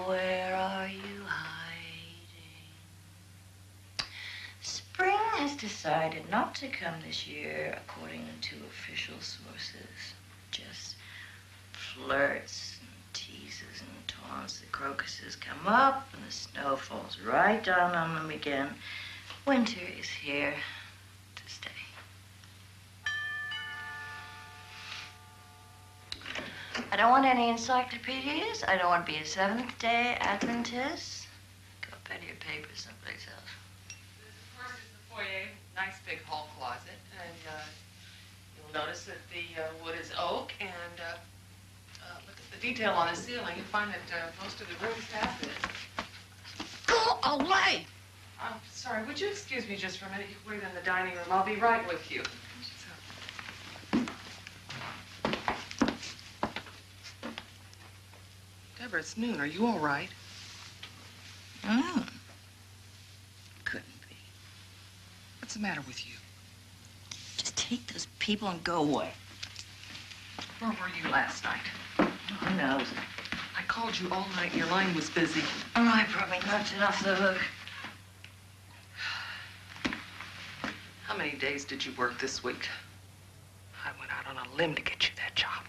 F: where are you hiding? Spring has decided not to come this year, according to official sources. Just flirts and teases and taunts. The crocuses come up and the snow falls right down on them again. Winter is here to stay. I don't want any encyclopedias. I don't want to be a Seventh-day Adventist. Go better your papers someplace else.
B: Of course, is the foyer. Nice big hall closet. And you'll notice that the wood is oak. And look at the detail on the ceiling. You'll find that most of the rooms have this.
F: Go away!
B: I'm sorry. Would you excuse me just for a minute? You can wait in the dining room. I'll be right with you. Deborah, it's noon. Are you all right?
F: Couldn't be.
B: What's the matter with you?
F: Just take those people and go away.
B: Where were you last night?
F: Who knows?
B: I called you all night and your line was busy.
F: Oh, I probably knocked it off the hook.
B: How many days did you work this week? I went out on a limb to get you that job.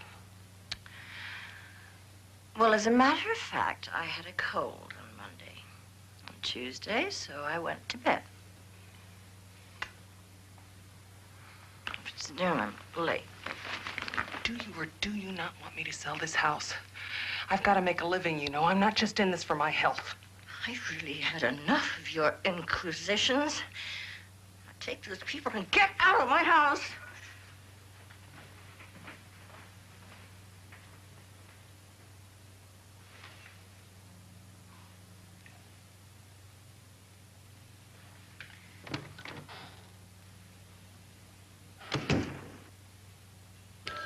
F: Well, as a matter of fact, I had a cold on Monday. On Tuesday, so I went to bed. It's noon, I'm late.
B: Do you or do you not want me to sell this house? I've got to make a living, you know. I'm not just in this for my health.
F: I've really had enough of your inquisitions. Now take those people and get out of my house.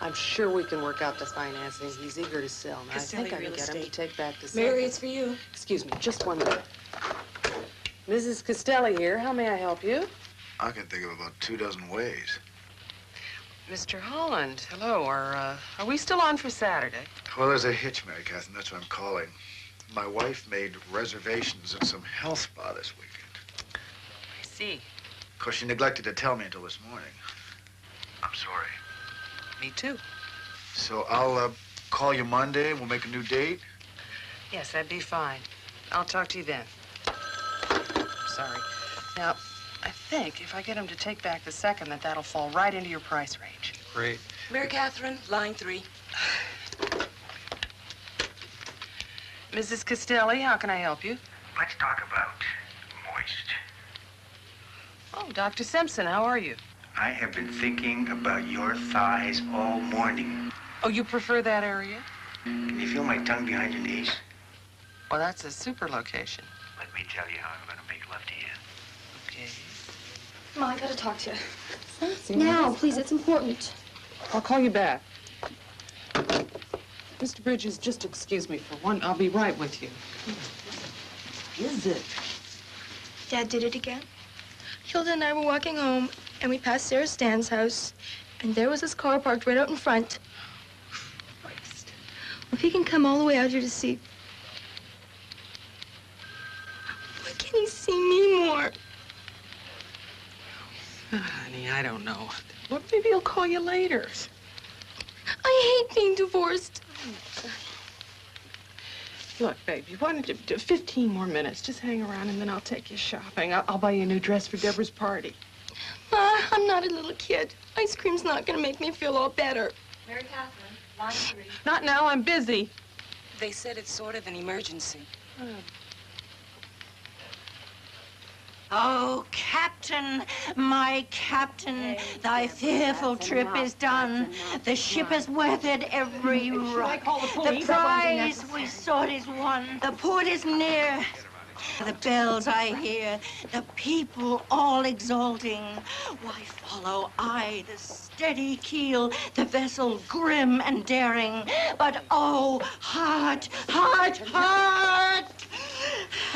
B: I'm sure we can work out the financing. He's eager to sell. And I
L: Castelli
B: think I can
L: Real
B: get him to
L: Estate.
B: take back the
L: Mary,
B: second.
L: it's for you.
B: Excuse me, just 1 minute. Mrs. Castelli here. How may I help you?
H: I can think of about 24 ways.
B: Mr. Holland, hello. Are we still on for Saturday?
H: Well, there's a hitch, Mary Catherine. That's what I'm calling. My wife made reservations at some health spa this weekend.
B: I see.
H: Of course, she neglected to tell me until this morning. I'm sorry.
B: Me too.
H: So I'll call you Monday. We'll make a new date.
B: Yes, that'd be fine. I'll talk to you then. I'm sorry. Now, I think if I get him to take back the second, that'll fall right into your price range.
H: Great.
L: Mary Catherine, line 3.
B: Mrs. Castelli, how can I help you?
C: Let's talk about moist.
B: Oh, Dr. Simpson, how are you?
C: I have been thinking about your thighs all morning.
B: Oh, you prefer that area?
C: Can you feel my tongue behind your knees?
B: Well, that's a super location.
C: Let me tell you how I'm going to make love to you.
B: Okay.
A: Ma, I gotta talk to you.
B: Fancy.
A: Now, please, it's important.
B: I'll call you back. Mr. Bridges, just excuse me for one. I'll be right with you. What is it?
A: Dad did it again. Hilda and I were walking home, and we passed Sarah Stan's house, and there was his car parked right out in front. Christ. Well, if he can come all the way out here to see, why can't he see me more?
B: Honey, I don't know. Well, maybe he'll call you later.
A: I hate being divorced.
B: Look, baby, why don't you do 15 more minutes? Just hang around, and then I'll take you shopping. I'll buy you a new dress for Deborah's party.
A: Ma, I'm not a little kid. Ice cream's not gonna make me feel all better.
L: Mary Catherine, line 3.
B: Not now, I'm busy.
L: They said it's sort of an emergency.
P: Oh, Captain, my Captain, thy fearful trip is done. The ship has weathered every rock. The prize we sought is won. The port is near. The bells I hear, the people all exulting. Why follow I the steady keel, the vessel grim and daring? But oh, heart, heart, heart!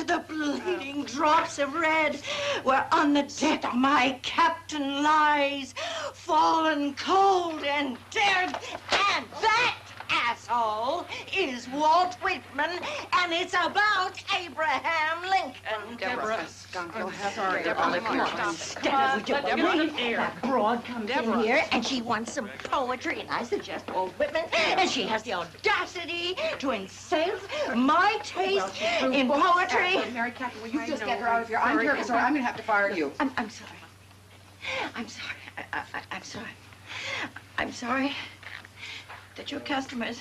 P: The bleeding drops of red where on the deck my captain lies, fallen cold and dead, and that asshole is Walt Whitman, and it's about Abraham Lincoln.
L: Deborah.
P: I'm sorry,
L: Deborah.
P: come on. That broad comes in here, and she wants some poetry, and I suggest Walt Whitman, and she has the audacity to insult my taste in poetry.
I: Mary Catherine, will you just get her out of here? I'm terribly sorry. I'm going to have to fire you.
P: I'm sorry. I'm sorry. I'm sorry. I'm sorry that your customers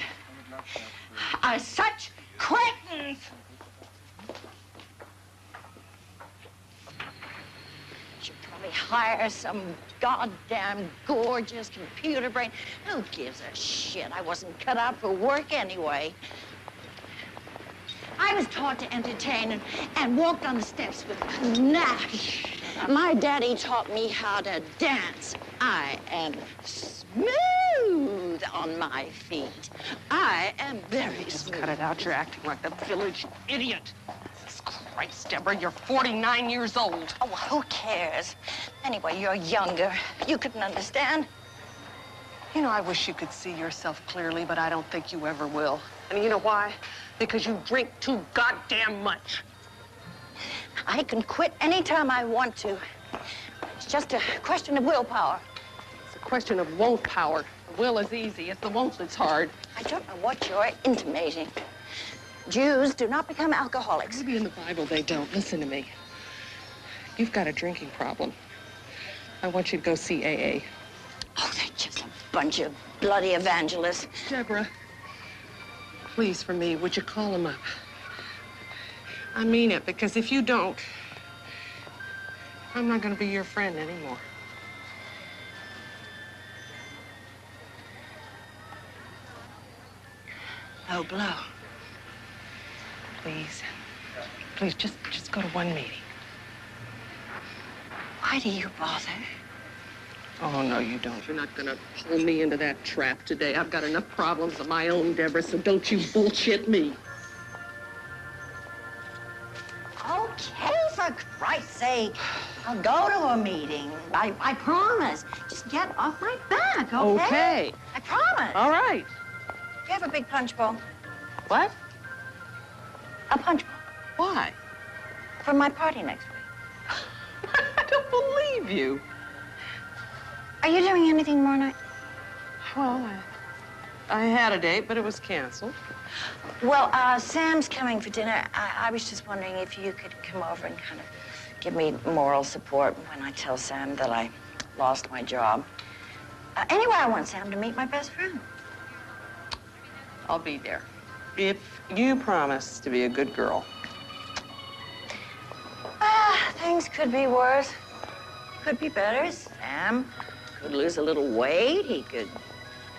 P: are such cretins. Should probably hire some goddamn gorgeous computer brain. Who gives a shit? I wasn't cut out for work anyway. I was taught to entertain and walked on the steps with panache. My daddy taught me how to dance. I am smooth on my feet. I am very smooth.
L: Cut it out. You're acting like a village idiot. Jesus Christ, Deborah, you're 49 years old.
P: Oh, well, who cares? Anyway, you're younger. You couldn't understand.
L: You know, I wish you could see yourself clearly, but I don't think you ever will. And you know why? Because you drink too goddamn much.
P: I can quit anytime I want to. It's just a question of willpower.
L: It's a question of won't power. The will is easy. It's the won't that's hard.
P: I don't know what you're intimating. Jews do not become alcoholics.
L: Maybe in the Bible they don't. Listen to me. You've got a drinking problem. I want you to go see AA.
P: Oh, they're just a bunch of bloody evangelists.
L: Deborah, please, for me, would you call him up? I mean it, because if you don't, I'm not going to be your friend anymore.
P: Oh, blow.
L: Please. Please, just go to one meeting.
P: Why do you bother?
L: Oh, no, you don't. You're not going to pull me into that trap today. I've got enough problems of my own, Deborah, so don't you bullshit me.
P: Okay, for Christ's sake. I'll go to a meeting. I promise. Just get off my back, okay?
L: Okay.
P: I promise.
L: All right.
P: You have a big punch bowl?
L: What?
P: A punch bowl.
L: Why?
P: For my party next week.
L: I don't believe you.
P: Are you doing anything tomorrow night?
L: Well, I had a date, but it was canceled.
P: Well, Sam's coming for dinner. I was just wondering if you could come over and kind of give me moral support when I tell Sam that I lost my job. Anyway, I want Sam to meet my best friend.
L: I'll be there. If you promise to be a good girl.
P: Things could be worse. Could be better. Sam could lose a little weight. He could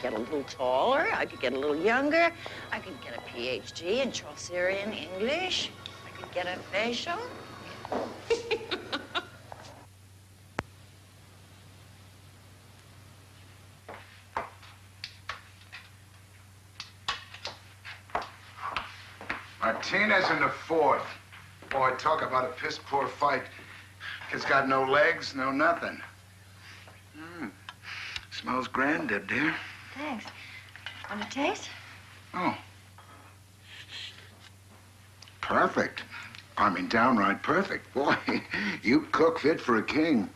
P: get a little taller. I could get a little younger. I could get a PhD in Chaucerian English. I could get a facial.
G: Martinez in the fourth. Boy, talk about a piss-poor fight. Kid's got no legs, no nothing. Smells grand, Deb, dear.
P: Thanks. Want a taste?
G: Oh. Perfect. I mean, downright perfect. Boy, you cook fit for a king.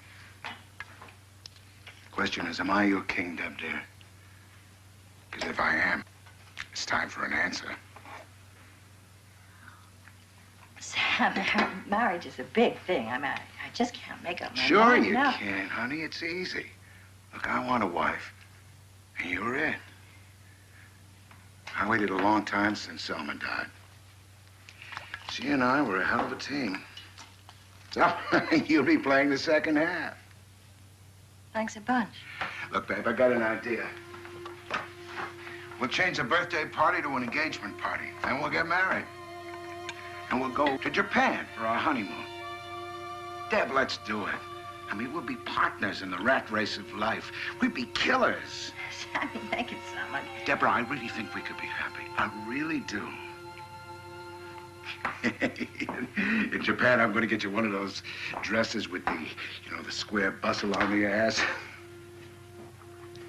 G: Question is, am I your king, Deb, dear? Because if I am, it's time for an answer.
F: Sam, marriage is a big thing. I mean, I just can't make up my
G: Sure
F: mind.
G: you
F: No.
G: can, honey. It's easy. Look, I want a wife, and you're it. I waited a long time since Selma died. She and I were a hell of a team.
J: So, you'll be playing the second half.
F: Thanks a bunch.
J: Look, babe, I got an idea. We'll change a birthday party to an engagement party, and we'll get married. And we'll go to Japan for our honeymoon. Deb, let's do it. I mean, we'll be partners in the rat race of life. We'd be killers.
F: I mean, make it sound like...
J: Deborah, I really think we could be happy. I really do. In Japan, I'm going to get you one of those dresses with the, the square bustle on the ass.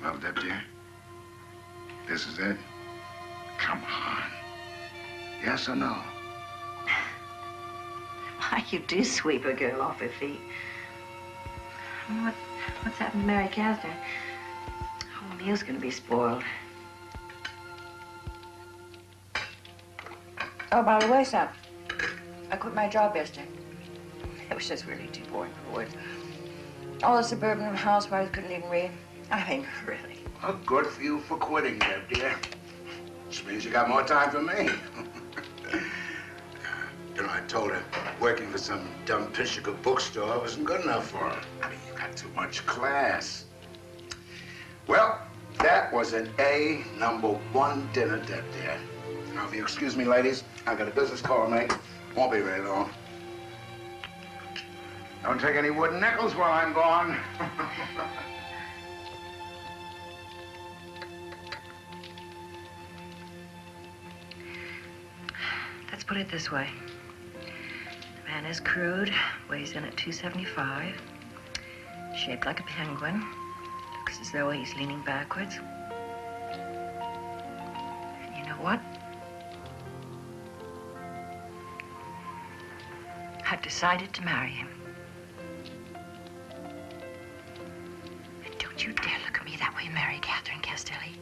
J: Well, Deb, dear, this is it. Come on. Yes or no?
F: Why, you do sweep a girl off her feet. I mean, what's happened to Mary Catherine? The whole meal's gonna be spoiled. Oh, by the way, Sam, I quit my job yesterday. It was just really too boring for words. All the suburban housewives couldn't even read. I mean, really.
J: Well, good for you for quitting, Deb, dear. Which means you got more time for me. I told her working for some dumb Pishica bookstore wasn't good enough for her. I mean, you got too much class. Well, that was an A#1 dinner, Deb, dear. Now, if you excuse me, ladies, I got a business call to make. Won't be very long. Don't take any wooden nickels while I'm gone.
F: Let's put it this way. The man is crude, weighs in at 275, shaped like a penguin, looks as though he's leaning backwards. And you know what? I've decided to marry him. And don't you dare look at me that way, Mary Catherine Castelli.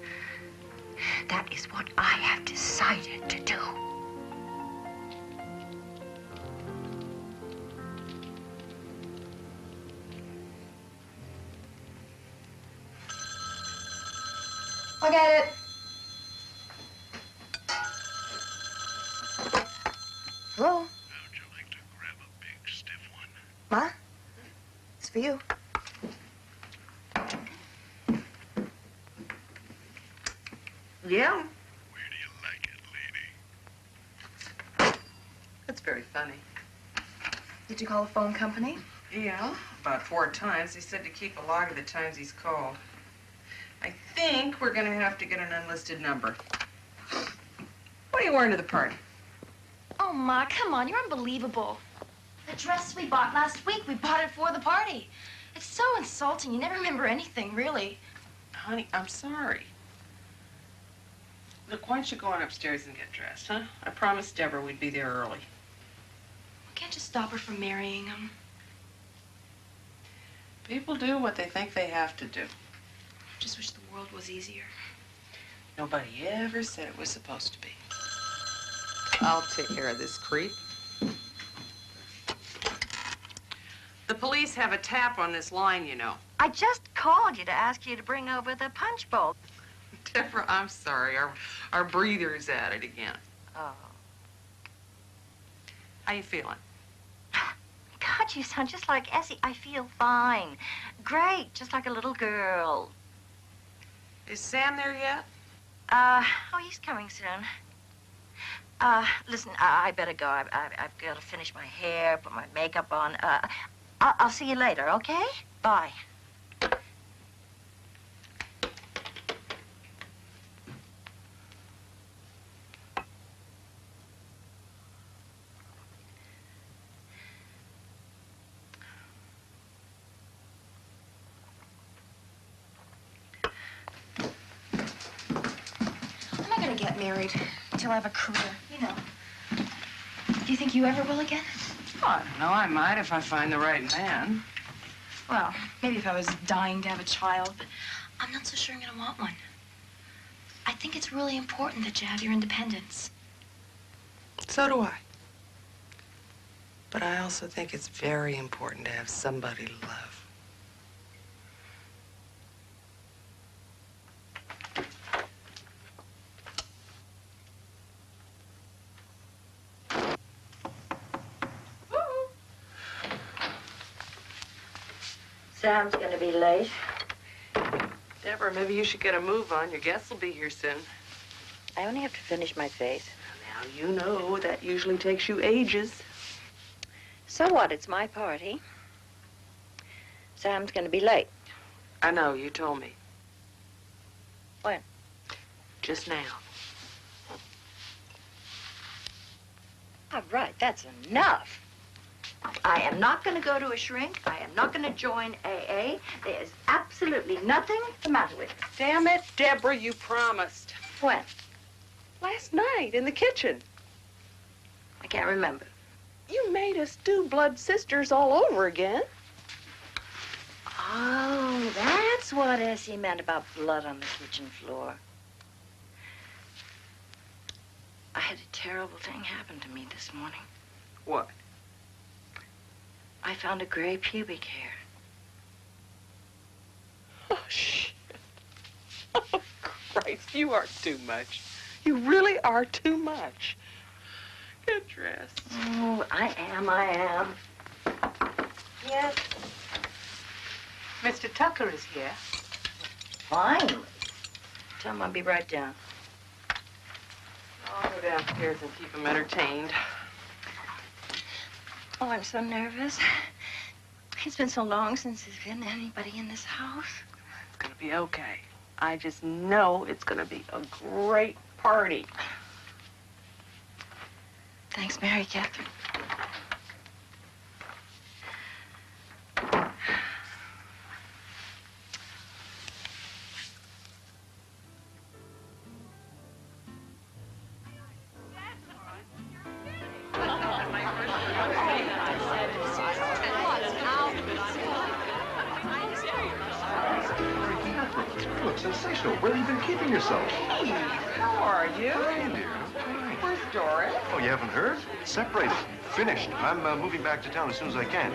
F: That is what I have decided to do.
A: I got it. Hello?
O: How'd you like to grab a big, stiff one?
A: Ma? It's for you.
B: Yeah?
O: Where do you like it, lady?
B: That's very funny.
A: Did you call the phone company?
B: Yeah, about 4 times. He said to keep a log of the times he's called. I think we're gonna have to get an unlisted number. What are you wearing to the party?
A: Oh, Ma, come on. You're unbelievable. The dress we bought last week, we bought it for the party. It's so insulting. You never remember anything, really.
B: Honey, I'm sorry. Look, why don't you go on upstairs and get dressed, huh? I promised Deborah we'd be there early.
A: We can't just stop her from marrying him.
B: People do what they think they have to do.
A: I just wish the world was easier.
B: Nobody ever said it was supposed to be. I'll take care of this creep. The police have a tap on this line, you know.
F: I just called you to ask you to bring over the punch bowl.
B: Deborah, I'm sorry. Our breather's at it again.
F: Oh.
B: How you feeling?
F: God, you sound just like Essie. I feel fine. Great, just like a little girl.
B: Is Sam there yet?
F: Oh, he's coming soon. Listen, I better go. I've got to finish my hair, put my makeup on. I'll see you later, okay? Bye.
A: I'm not gonna get married until I have a career, you know. Do you think you ever will again?
B: Oh, I don't know. I might if I find the right man.
A: Well, maybe if I was dying to have a child, but I'm not so sure I'm gonna want one. I think it's really important that you have your independence.
B: So do I. But I also think it's very important to have somebody to love.
F: Sam's gonna be late.
B: Deborah, maybe you should get a move on. Your guests will be here soon.
F: I only have to finish my face.
B: Now, you know that usually takes you ages.
F: So what? It's my party. Sam's gonna be late.
B: I know, you told me.
F: When?
B: Just now.
F: All right, that's enough. I am not going to go to a shrink. I am not going to join AA. There is absolutely nothing the matter with me.
B: Damn it, Deborah, you promised.
F: When?
B: Last night in the kitchen.
F: I can't remember.
B: You made us do blood sisters all over again.
F: Oh, that's what Essie meant about blood on the kitchen floor. I had a terrible thing happen to me this morning.
B: What?
F: I found a gray pubic hair.
B: Oh, shit. Oh, Christ, you are too much. You really are too much. Get dressed.
F: Oh, I am. Yes.
I: Mr. Tucker is here.
F: Finally. Tell him I'll be right down.
B: I'll go downstairs and keep him entertained.
F: Oh, I'm so nervous. It's been so long since there's been anybody in this house.
B: It's gonna be okay. I just know it's gonna be a great party.
F: Thanks, Mary Catherine.
Q: Sensational. Where have you been keeping yourself?
B: Hey, how are you?
Q: Hey, dear.
B: Where's Doris?
Q: Oh, you haven't heard? Separated. Finished. I'm moving back to town as soon as I can.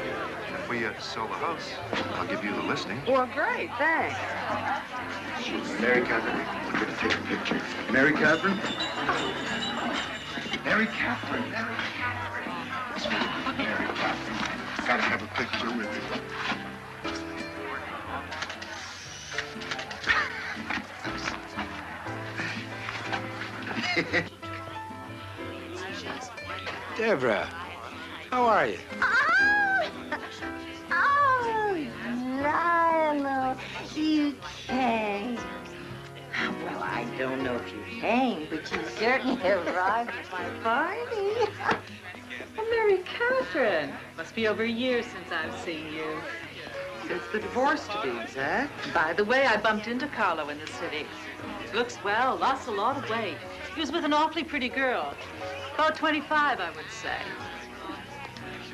Q: If we sell the house, I'll give you the listing.
B: Well, great, thanks.
G: Mary Catherine, we're going to take a picture. Mary Catherine? Mary Catherine. Mary Catherine. Mary Catherine. Gotta have a picture with you.
C: Deborah, how are you?
P: Oh, Lionel, you came.
F: Well, I don't know if you came, but you certainly arrived at my party.
I: Well, Mary Catherine. Must be over a year since I've seen you.
B: Since the divorce, to be exact.
I: By the way, I bumped into Carlo in the city. Looks well, lost a lot of weight. He was with an awfully pretty girl. About 25, I would say.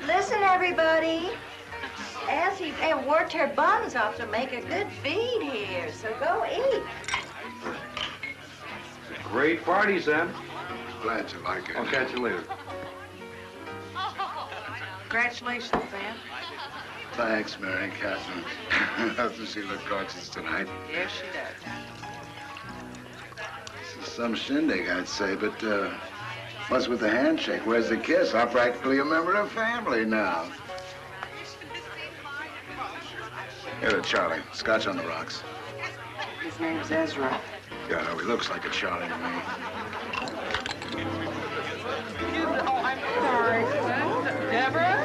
F: Listen, everybody. Essie worked her buns off to make a good feed here, so go eat.
N: Great party, Sam.
G: Glad you like it.
N: I'll catch you later.
B: Congratulations, Sam.
G: Thanks, Mary Catherine. Doesn't she look gorgeous tonight?
B: Yes, she does.
G: This is some shindig, I'd say, but what's with the handshake? Where's the kiss? I'm practically a member of the family now. Here, Charlie. Scotch on the rocks.
B: His name's Ezra.
G: God, oh, he looks like a Charlie to me.
B: Oh, I'm sorry. Deborah?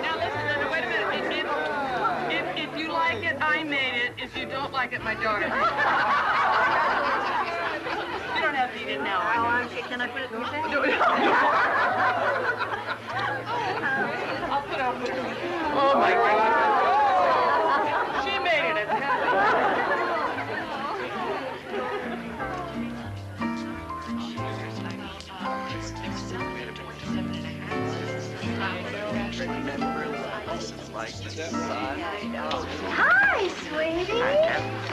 B: Now listen, wait a minute. If you like it, I made it. If you don't like it, my daughter. You don't have to eat it now.
F: Can I put it in your bag?
B: I'll put up with it. Oh, my God. She made it.
P: Hi, sweetie.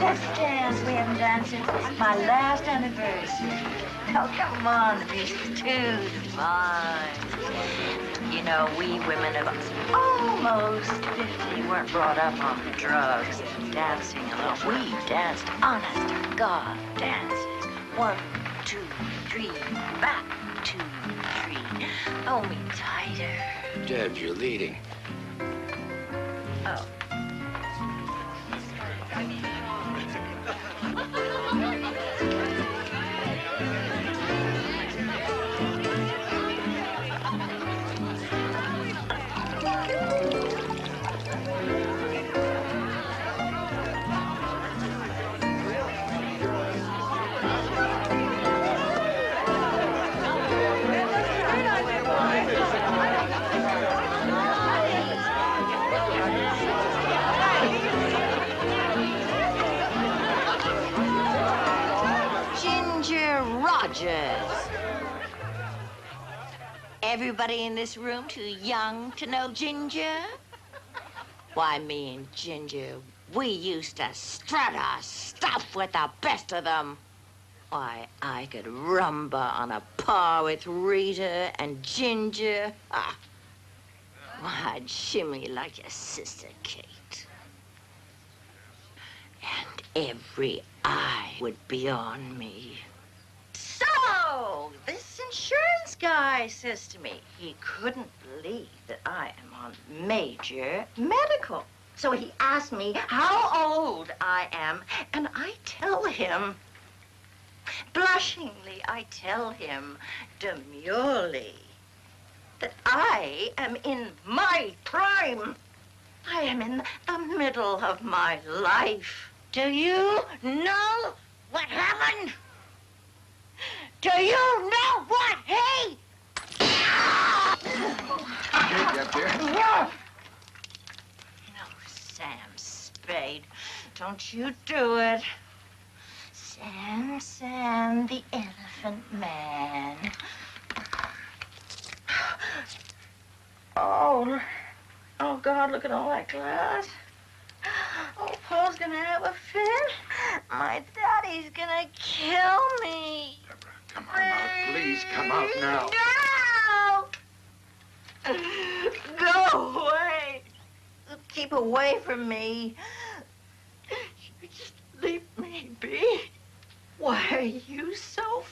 P: Let's dance. We haven't danced since my last anniversary.
F: Oh, come on, these two divine. You know, we women of almost 50 weren't brought up on drugs, dancing alone. We danced honest to God dances. 1, 2, 3, back, 2, 3. Hold me tighter.
C: Deb, you're leading.
F: Oh. Ginger Rogers. Everybody in this room too young to know Ginger? Why, me and Ginger, we used to strut our stuff with the best of them. Why, I could rumba on a par with Rita and Ginger. Ah. Why, I'd shimmy like your sister Kate. And every eye would be on me. So, this insurance guy says to me he couldn't believe that I am on major medical. So he asked me how old I am, and I tell him, blushingly, I tell him demurely that I am in my prime. I am in the middle of my life. Do you know what happened? Do you know what he...
J: Get there.
F: No, Sam Spade, don't you do it. Sam, the elephant man. Oh, God, look at all that glass. Oh, Paul's gonna have a fit. My daddy's gonna kill me.
J: Deborah, come on out. Please, come out now.
F: No! Go away. Keep away from me. Just leave me be. Why are you so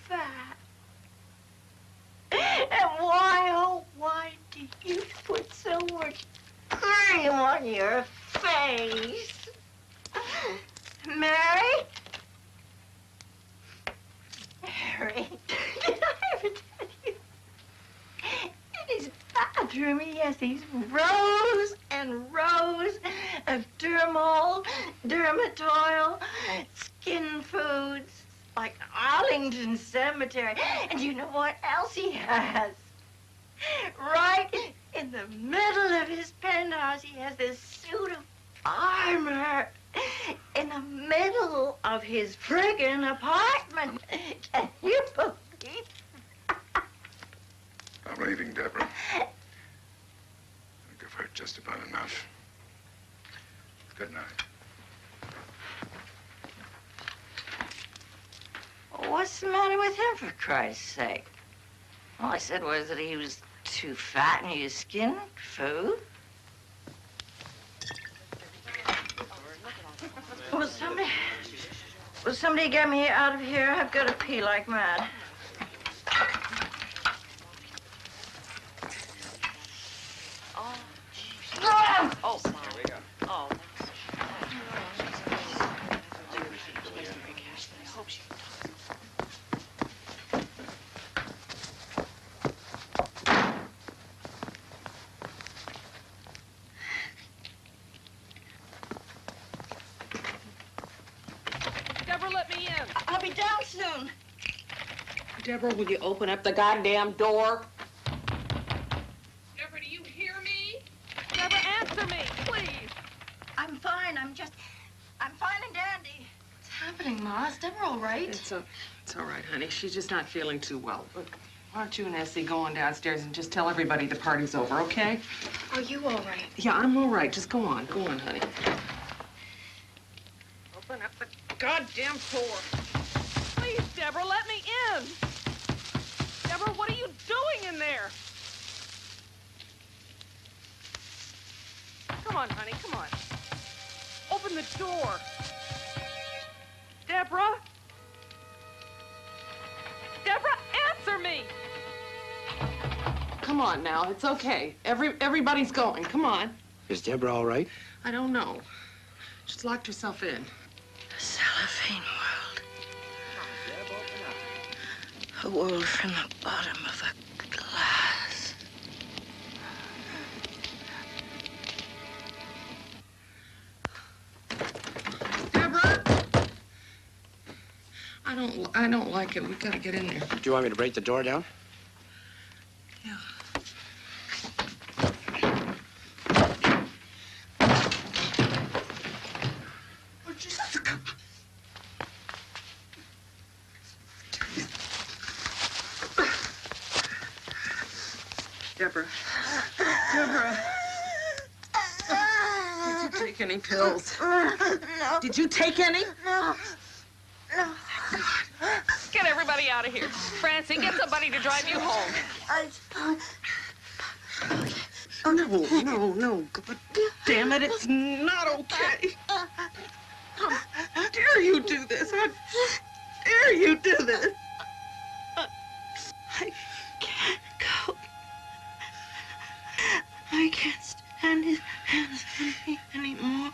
F: fat? And why, oh, why do you put so much cream on your face? Mary? Mary, did I ever tell you? In his bathroom, he has these rows and rows of dermal, dermatoil, skin foods, like Arlington Cemetery. And you know what else he has? Right in the middle of his penthouse, he has this suit of armor. In the middle of his friggin' apartment. Can you believe?
J: I'm leaving, Deborah. I think I've heard just about enough. Good night.
F: What's the matter with him, for Christ's sake? All I said was that he was too fat and he skin food. Will somebody get me out of here? I've got to pee like mad. Oh, oh, Mom. Here we go. Oh.
L: Deborah, let me in.
F: I'll be down soon.
L: Deborah, will you open up the goddamn door?
R: Deborah, do you hear me?
L: Deborah, answer me, please.
A: I'm fine. I'm fine and dandy. What's happening, Ma? Is Deborah all right?
L: It's all right, honey. She's just not feeling too well.
B: Why don't you and Essie go on downstairs and just tell everybody the party's over, okay?
A: Are you all right?
L: Yeah, I'm all right. Just go on, honey. Open up the goddamn door. Please, Deborah, let me in. Deborah, what are you doing in there? Come on, honey, come on. Open the door. Deborah? Deborah, answer me! come on now. It's okay. Everybody's going. Come on.
C: Is Deborah all right?
L: I don't know. She's locked herself in.
P: A cellophane world. A world from the bottom of a glass.
L: Deborah? I don't like it. We gotta get in there.
C: Do you want me to break the door down?
L: Yeah. Oh, Jesus. Deborah. Deborah. Did you take any pills?
P: No.
L: Did you take any?
P: No. No.
L: Get everybody out of here. Francie, get somebody to drive you home. No. God damn it, it's not okay. How dare you do this? How dare you do this?
P: I can't go. I can't stand his hands on me anymore.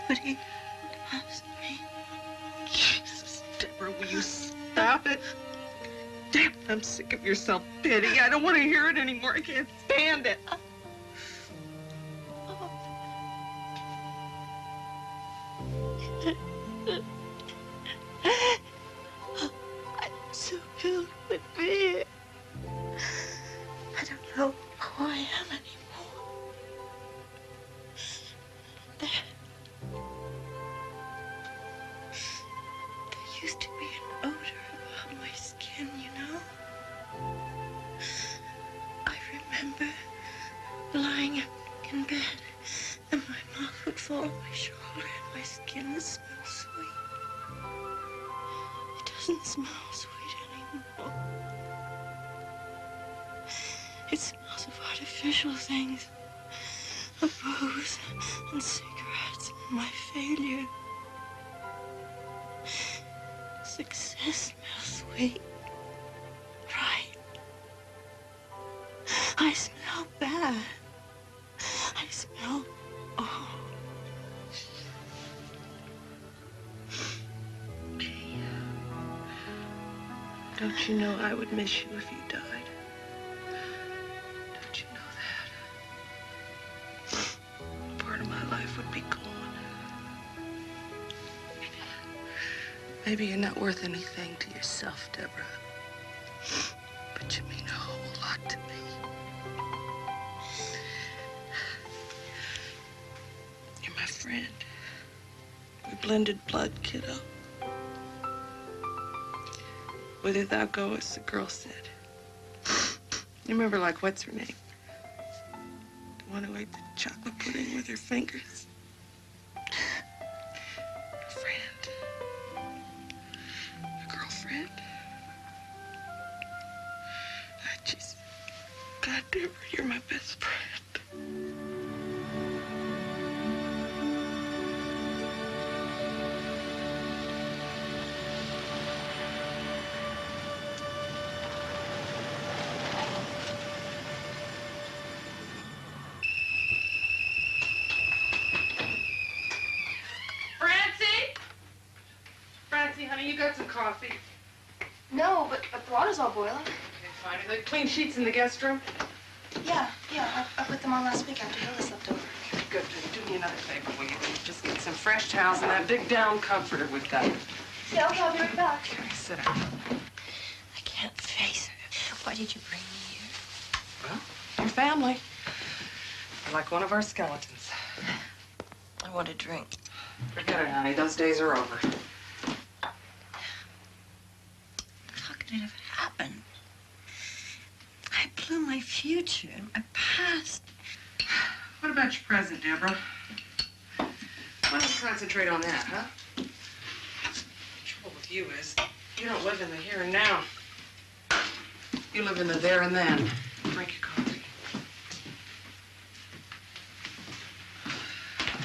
P: Nobody loves me.
L: Jesus, Deborah, will you stop it? Damn, I'm sick of your self-pity. I don't want to hear it anymore. I can't stand it.
P: I'm so filled with fear. I don't know who I am anymore. There used to be an odor about my skin, you know? I remember lying in bed and my mouth would fall on my shoulder and my skin would smell sweet. It doesn't smell sweet anymore. It smells of artificial things, of booze and cigarettes and my failure. Success smells sweet, right? I smell bad. I smell old.
L: Don't you know I would miss you if you died? Don't you know that? Part of my life would be gone. Maybe you're not worth anything to yourself, Deborah. But you mean a whole lot to me. You're my friend. We blended blood, kiddo. Whither thou goest, the girl said. You remember, like, what's her name? The one who ate the chocolate pudding with her fingers? Your friend. Your girlfriend. Ah, jeez. God, Deborah, you're my best friend. Francie, honey, you got some coffee?
A: No, but the water's all boiling.
L: Okay, fine. Are there clean sheets in the guest room?
A: Yeah. I put them on last week after Hilda slept over.
L: Okay, good. Do me another favor, will you? Just get some fresh towels and that big down comforter we've got.
A: Yeah, okay, I'll be right back.
L: Okay, sit down.
P: I can't face it. Why did you bring me here?
L: Well, your family. You're like one of our skeletons.
P: I want a drink.
L: Forget it, honey. Those days are over.
P: How could it have happened? I blew my future, my past.
L: What about your present, Deborah? Why don't you concentrate on that, huh? The trouble with you is you don't live in the here and now. You live in the there and then. Drink your coffee.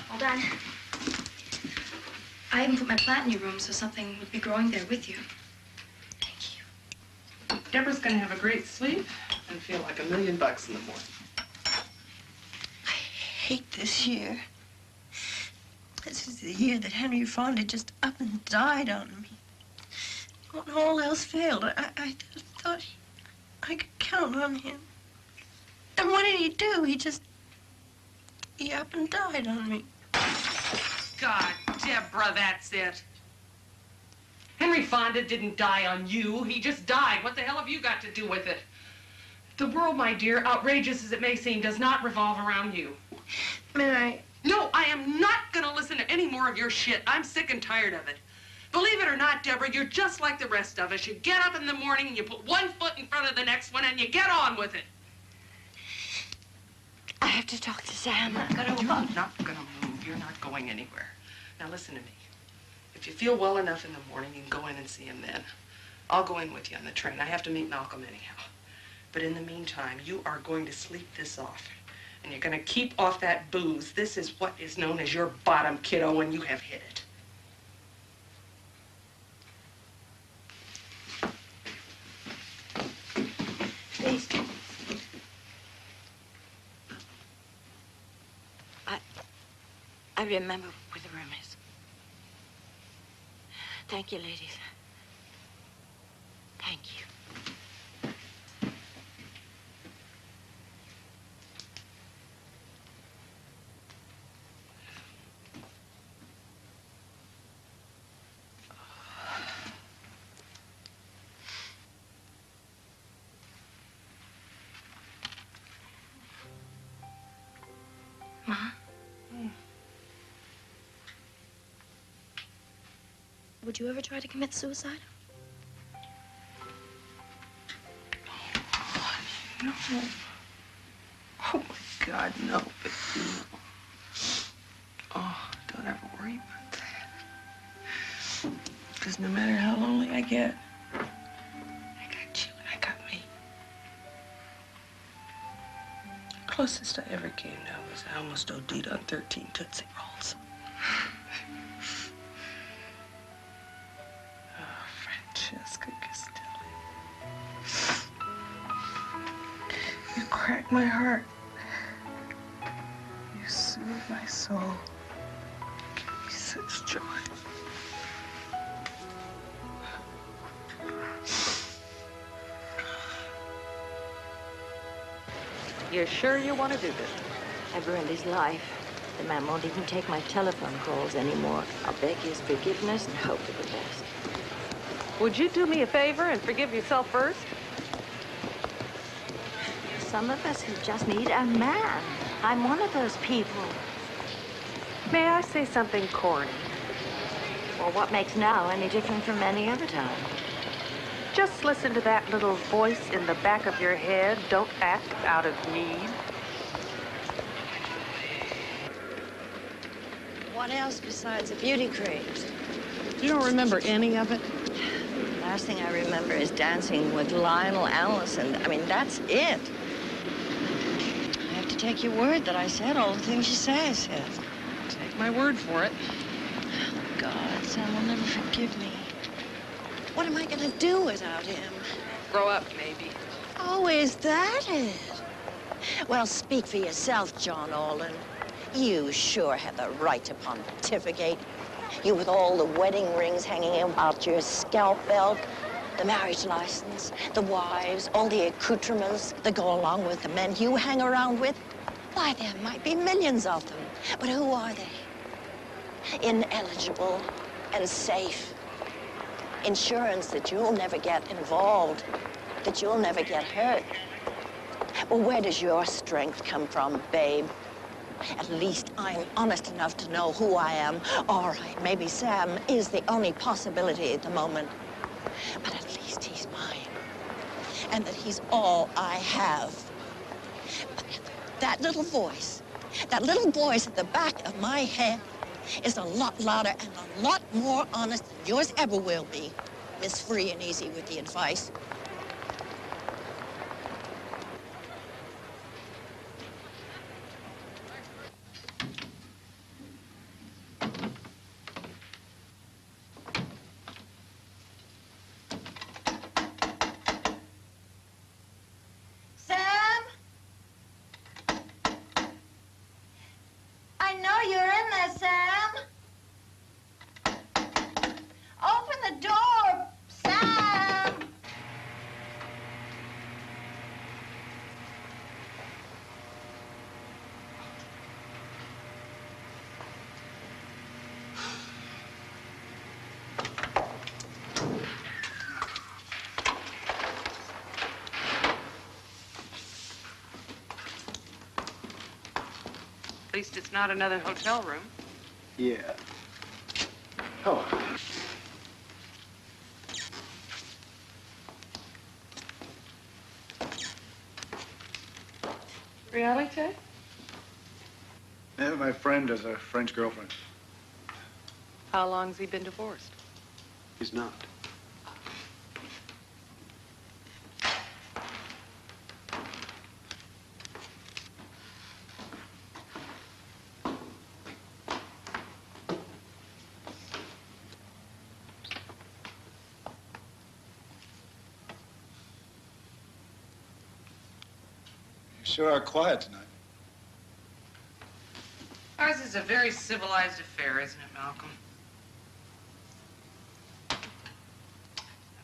A: Hold on. I even put my plant in your room so something would be growing there with you. Thank you.
L: Deborah's gonna have a great sleep and feel like $1 million in the morning.
P: I hate this year. This is the year that Henry Fonda just up and died on me. When all else failed, I thought I could count on him. And what did he do? He up and died on me.
L: God, Deborah, that's it. Henry Fonda didn't die on you. He just died. What the hell have you got to do with it? The world, my dear, outrageous as it may seem, does not revolve around you.
P: May I?
L: No, I am not going to listen to any more of your shit. I'm sick and tired of it. Believe it or not, Deborah, you're just like the rest of us. You get up in the morning and you put one foot in front of the next one and you get on with it.
P: I have to talk to Sam. I'm gonna
L: You're not going to move. You're not going anywhere. Now, listen to me. If you feel well enough in the morning, you can go in and see him then. I'll go in with you on the train. I have to meet Malcolm anyhow. But in the meantime, you are going to sleep this off. And you're going to keep off that booze. This is what is known as your bottom, kiddo, and you have hit it.
P: Please. I remember where the room is. Thank you, ladies. Thank you.
A: Ma? Would you ever try to commit suicide?
L: No. Oh, my God, no. But no. Oh, don't ever worry about that. Because no matter how lonely I get, I got you and I got me. Closest I ever came now was I almost OD'd on 13 Tootsie Rolls. Oh, Francesca Castelli. You crack my heart. You soothe my soul. Give me such joy.
F: You're sure you want to do this?
P: I've ruined his life. The man won't even take my telephone calls anymore. I'll beg his forgiveness and hope for the best.
F: Would you do me a favor and forgive yourself first?
P: Some of us who just need a man. I'm one of those people.
F: May I say something corny?
P: Well, what makes now any different from any other time?
F: Just listen to that little voice in the back of your head. Don't act out of need.
P: What else besides the beauty creams?
F: You don't remember any of it?
P: Last thing I remember is dancing with Lionel Allison. I mean, that's it. I have to take your word that I said all the things you say I said.
L: Take my word for it.
P: God, Sam will never forgive me. What am I gonna do without him?
L: Grow up, maybe.
P: Oh, is that it? Well, speak for yourself, John Alden. You sure have the right to pontificate. You with all the wedding rings hanging about your scalp belt, the marriage license, the wives, all the accoutrements that go along with the men you hang around with. Why, there might be millions of them, but who are they? Ineligible and safe. Insurance that you'll never get involved, that you'll never get hurt. Well, where does your strength come from, babe? At least I'm honest enough to know who I am. All right, maybe Sam is the only possibility at the moment, but at least he's mine, and that he's all I have. But that little voice at the back of my head is a lot louder and a lot more honest than yours ever will be, Miss Free and Easy with the advice.
B: At least it's not another hotel room.
K: Yeah. Oh.
B: Reality?
K: Yeah, my friend has a French girlfriend.
B: How long's he been divorced?
K: He's not.
R: You sure are quiet tonight.
B: Ours is a very civilized affair, isn't it, Malcolm? I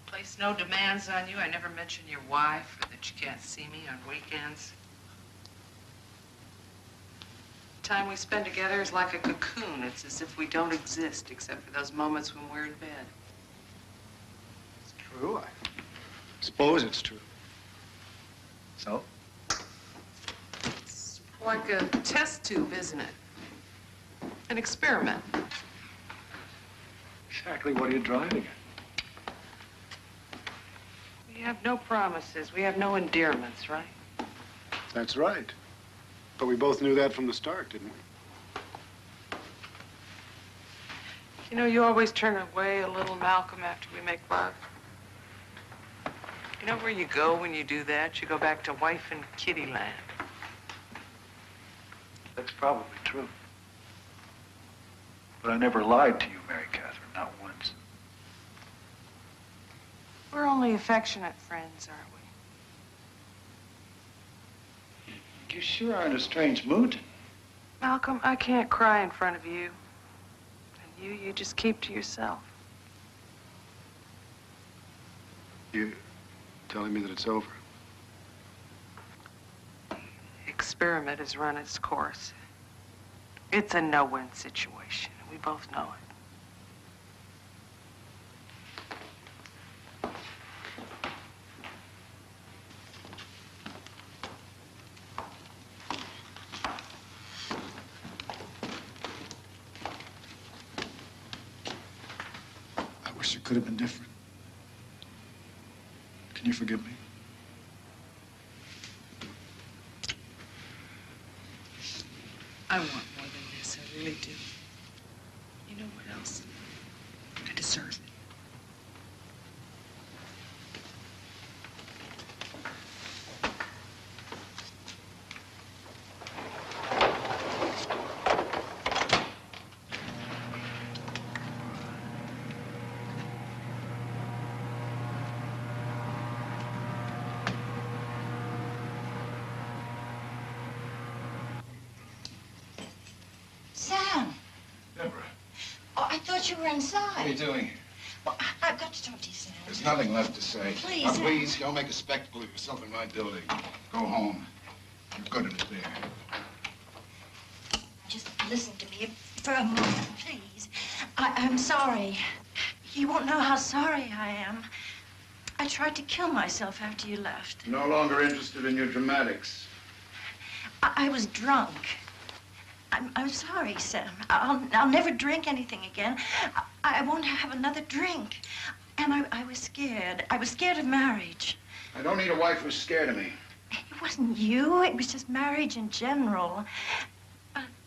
B: place no demands on you. I never mention your wife or that you can't see me on weekends. The time we spend together is like a cocoon. It's as if we don't exist except for those moments when we're in bed.
K: It's true. I suppose it's true. So?
B: It's like a test tube, isn't it? An experiment.
K: Exactly what are you driving at?
B: We have no promises. We have no endearments, right?
K: That's right. But we both knew that from the start, didn't we?
B: You know, you always turn away a little, Malcolm, after we make love. You know where you go when you do that? You go back to wife and kitty land.
R: That's probably true. But I never lied to you, Mary Catherine, not once.
B: We're only affectionate friends, aren't we?
R: You sure are in a strange mood.
B: Malcolm, I can't cry in front of you. And you just keep to yourself.
K: You telling me that it's over?
B: The experiment has run its course. It's a no-win situation. We both know it.
R: I wish it could have been different. Can you forgive me?
B: I want more than this. I really do. You know what else? I deserve it.
E: Sam.
G: Deborah,
E: Oh, I thought you were inside.
G: what are you doing here?
E: Well, I've got to talk to you, Sam.
G: There's nothing left to say.
E: Please,
G: Now,
E: Sam.
G: please, don't make a spectacle of yourself in my building. Go home. You're good at it there.
E: Just listen to me for a moment, please. I'm sorry. You won't know how sorry I am. I tried to kill myself after you left.
J: No longer interested in your dramatics.
E: I was drunk. I'm sorry, Sam. I'll never drink anything again. I won't have another drink. And I was scared. I was scared of marriage.
J: I don't need a wife who's scared of me.
E: It wasn't you. It was just marriage in general.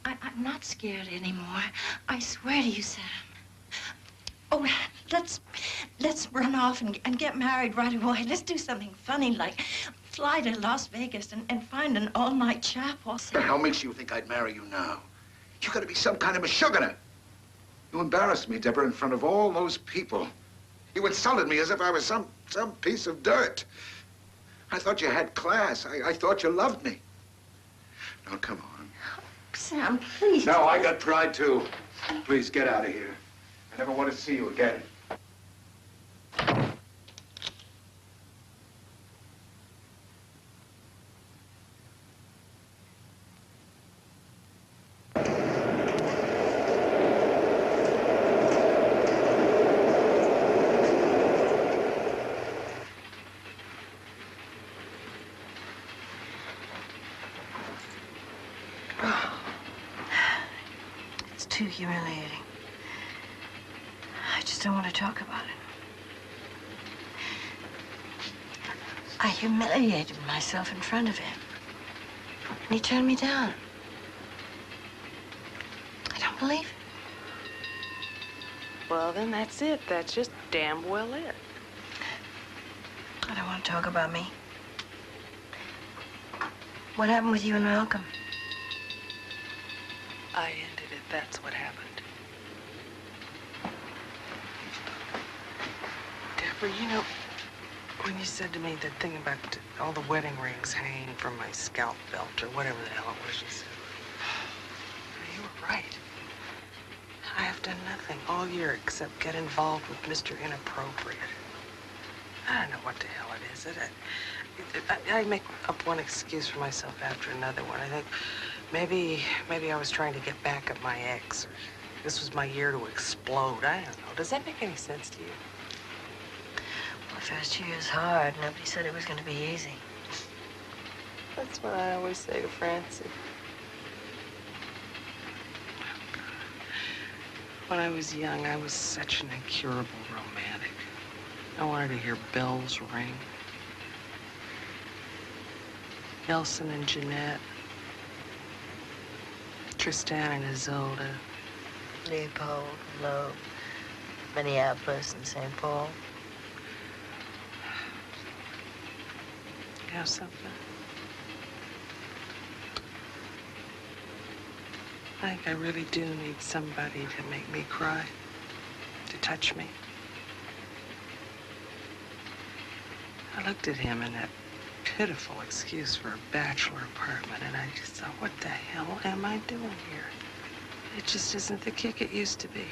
E: I'm not scared anymore. I swear to you, Sam. Oh, let's run off and get married right away. Let's do something funny like fly to Las Vegas and find an all-night chapel.
J: What the hell makes you think I'd marry you now? You gotta be some kind of a sugar. You embarrassed me, Deborah, in front of all those people. You insulted me as if I was some piece of dirt. I thought you had class. I thought you loved me. Now, come on.
E: Sam, please.
J: No, I got pride, too. Please, get out of here. I never want to see you again.
F: too humiliating. I just don't want to talk about it. I humiliated myself in front of him. And he turned me down. I don't believe it.
B: Well, then that's it. That's just damn well it.
F: I don't want to talk about me. What happened with you and Malcolm?
B: I ended it. That's what happened. Deborah, you know, when you said to me that thing about all the wedding rings hanging from my scalp belt or whatever the hell it was you said, you were right. I have done nothing all year except get involved with Mr. Inappropriate. I don't know what the hell it is. I make up one excuse for myself after another one. I think maybe I was trying to get back at my ex, or this was my year to explode. I don't know. Does that make any sense to you?
F: Well, the first year is hard. Nobody said it was going to be easy.
B: That's what I always say to Francie. When I was young, I was such an incurable romantic. I wanted to hear bells ring. Nelson and Jeanette. Tristan and Isolde.
F: Leopold, Loeb, Minneapolis, and St. Paul.
B: You know something? I think I really do need somebody to make me cry, to touch me. I looked at him in that pitiful excuse for a bachelor apartment, and I just thought, what the hell am I doing here? It just isn't the kick it used to be.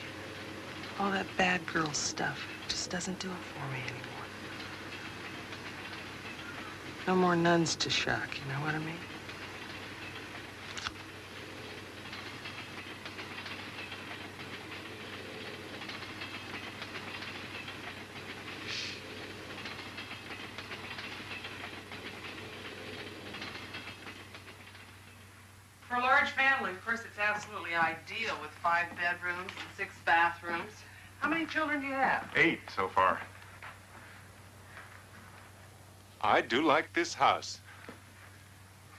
B: All that bad girl stuff just doesn't do it for me anymore. No more nuns to shock, you know what I mean? For a large family, of course, it's absolutely ideal with 5 bedrooms and 6 bathrooms. How many children do you have?
Q: 8 so far. I do like this house.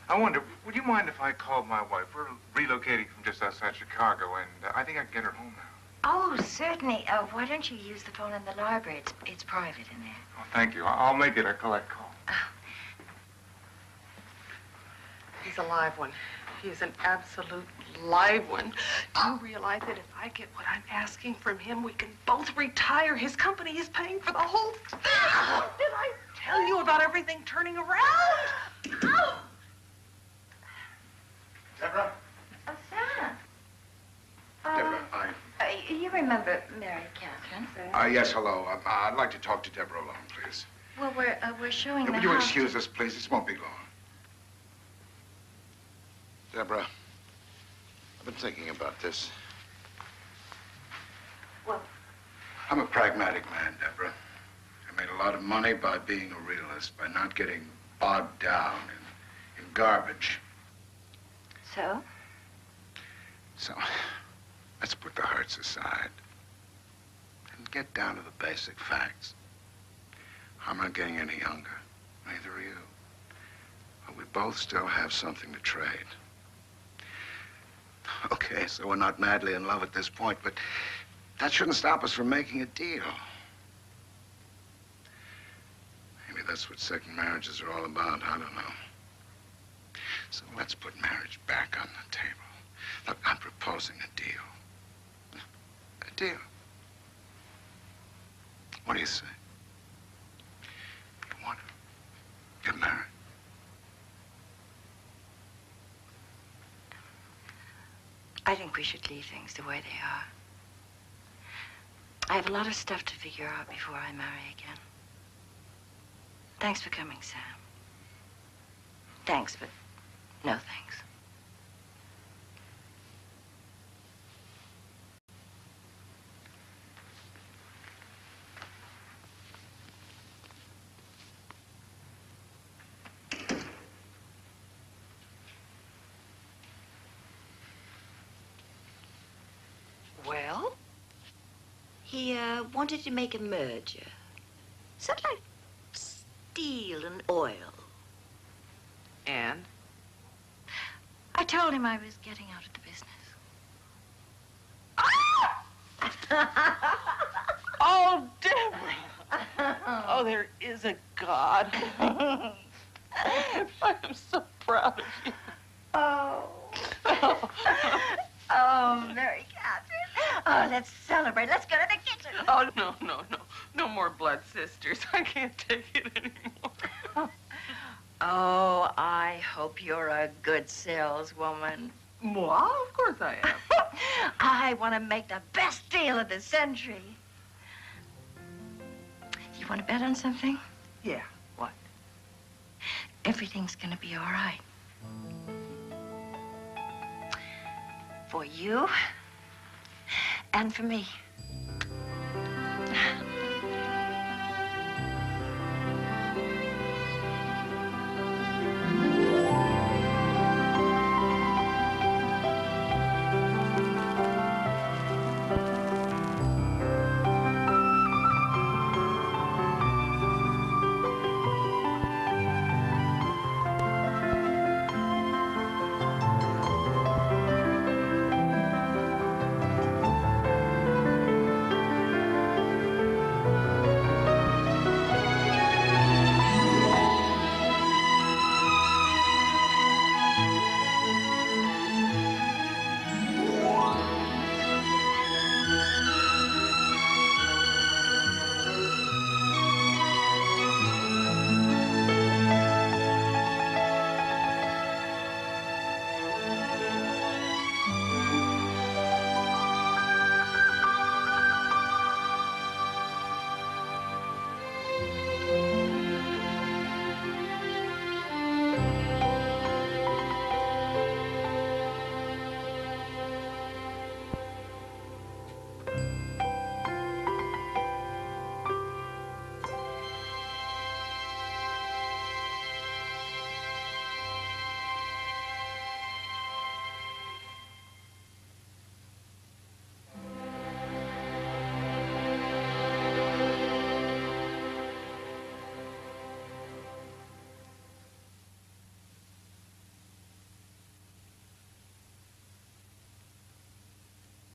Q: I wonder, would you mind if I called my wife? We're relocating from just outside Chicago, and I think I can get her home now.
F: Oh, certainly. Why don't you use the phone in the library? It's private in there.
Q: Oh, thank you. I'll make it a collect call.
B: He's a live one. He's an absolute live one. Do you realize that if I get what I'm asking from him, we can both retire? His company is paying for the whole thing. Did I tell you about everything turning around?
J: Deborah?
F: Oh, Sam.
J: Deborah,
F: You remember Mary Catherine?
J: yes, hello. I'd like to talk to Deborah alone, please.
F: Well, we're showing the
J: Would you
F: house.
J: excuse us, please? This won't be long. Deborah, I've been thinking about this.
F: What?
J: I'm a pragmatic man, Deborah. I made a lot of money by being a realist, by not getting bogged down in garbage.
F: So?
J: So, let's put the hurts aside and get down to the basic facts. I'm not getting any younger. Neither are you. But we both still have something to trade. Okay, so we're not madly in love at this point, but that shouldn't stop us from making a deal. Maybe that's what second marriages are all about. I don't know. So let's put marriage back on the table. Look, I'm proposing a deal. A deal. What do you say? You want to get married?
F: I think we should leave things the way they are. I have a lot of stuff to figure out before I marry again. Thanks for coming, Sam. Thanks, but no thanks. He wanted to make a merger. Something like steel and oil.
B: And?
F: I told him I was getting out of the business.
B: Oh, Deborah! Oh, there is a God. I'm so proud of you.
F: Oh. Oh, Mary Catherine. Oh, let's celebrate. Let's go to the kitchen.
B: Oh, no, no, no. No more blood sisters. I can't take it anymore.
F: Oh, I hope you're a good saleswoman.
B: Well, of course I am.
F: I want to make the best deal of the century. You want to bet on something?
B: Yeah, what?
F: Everything's gonna be all right. For you and for me.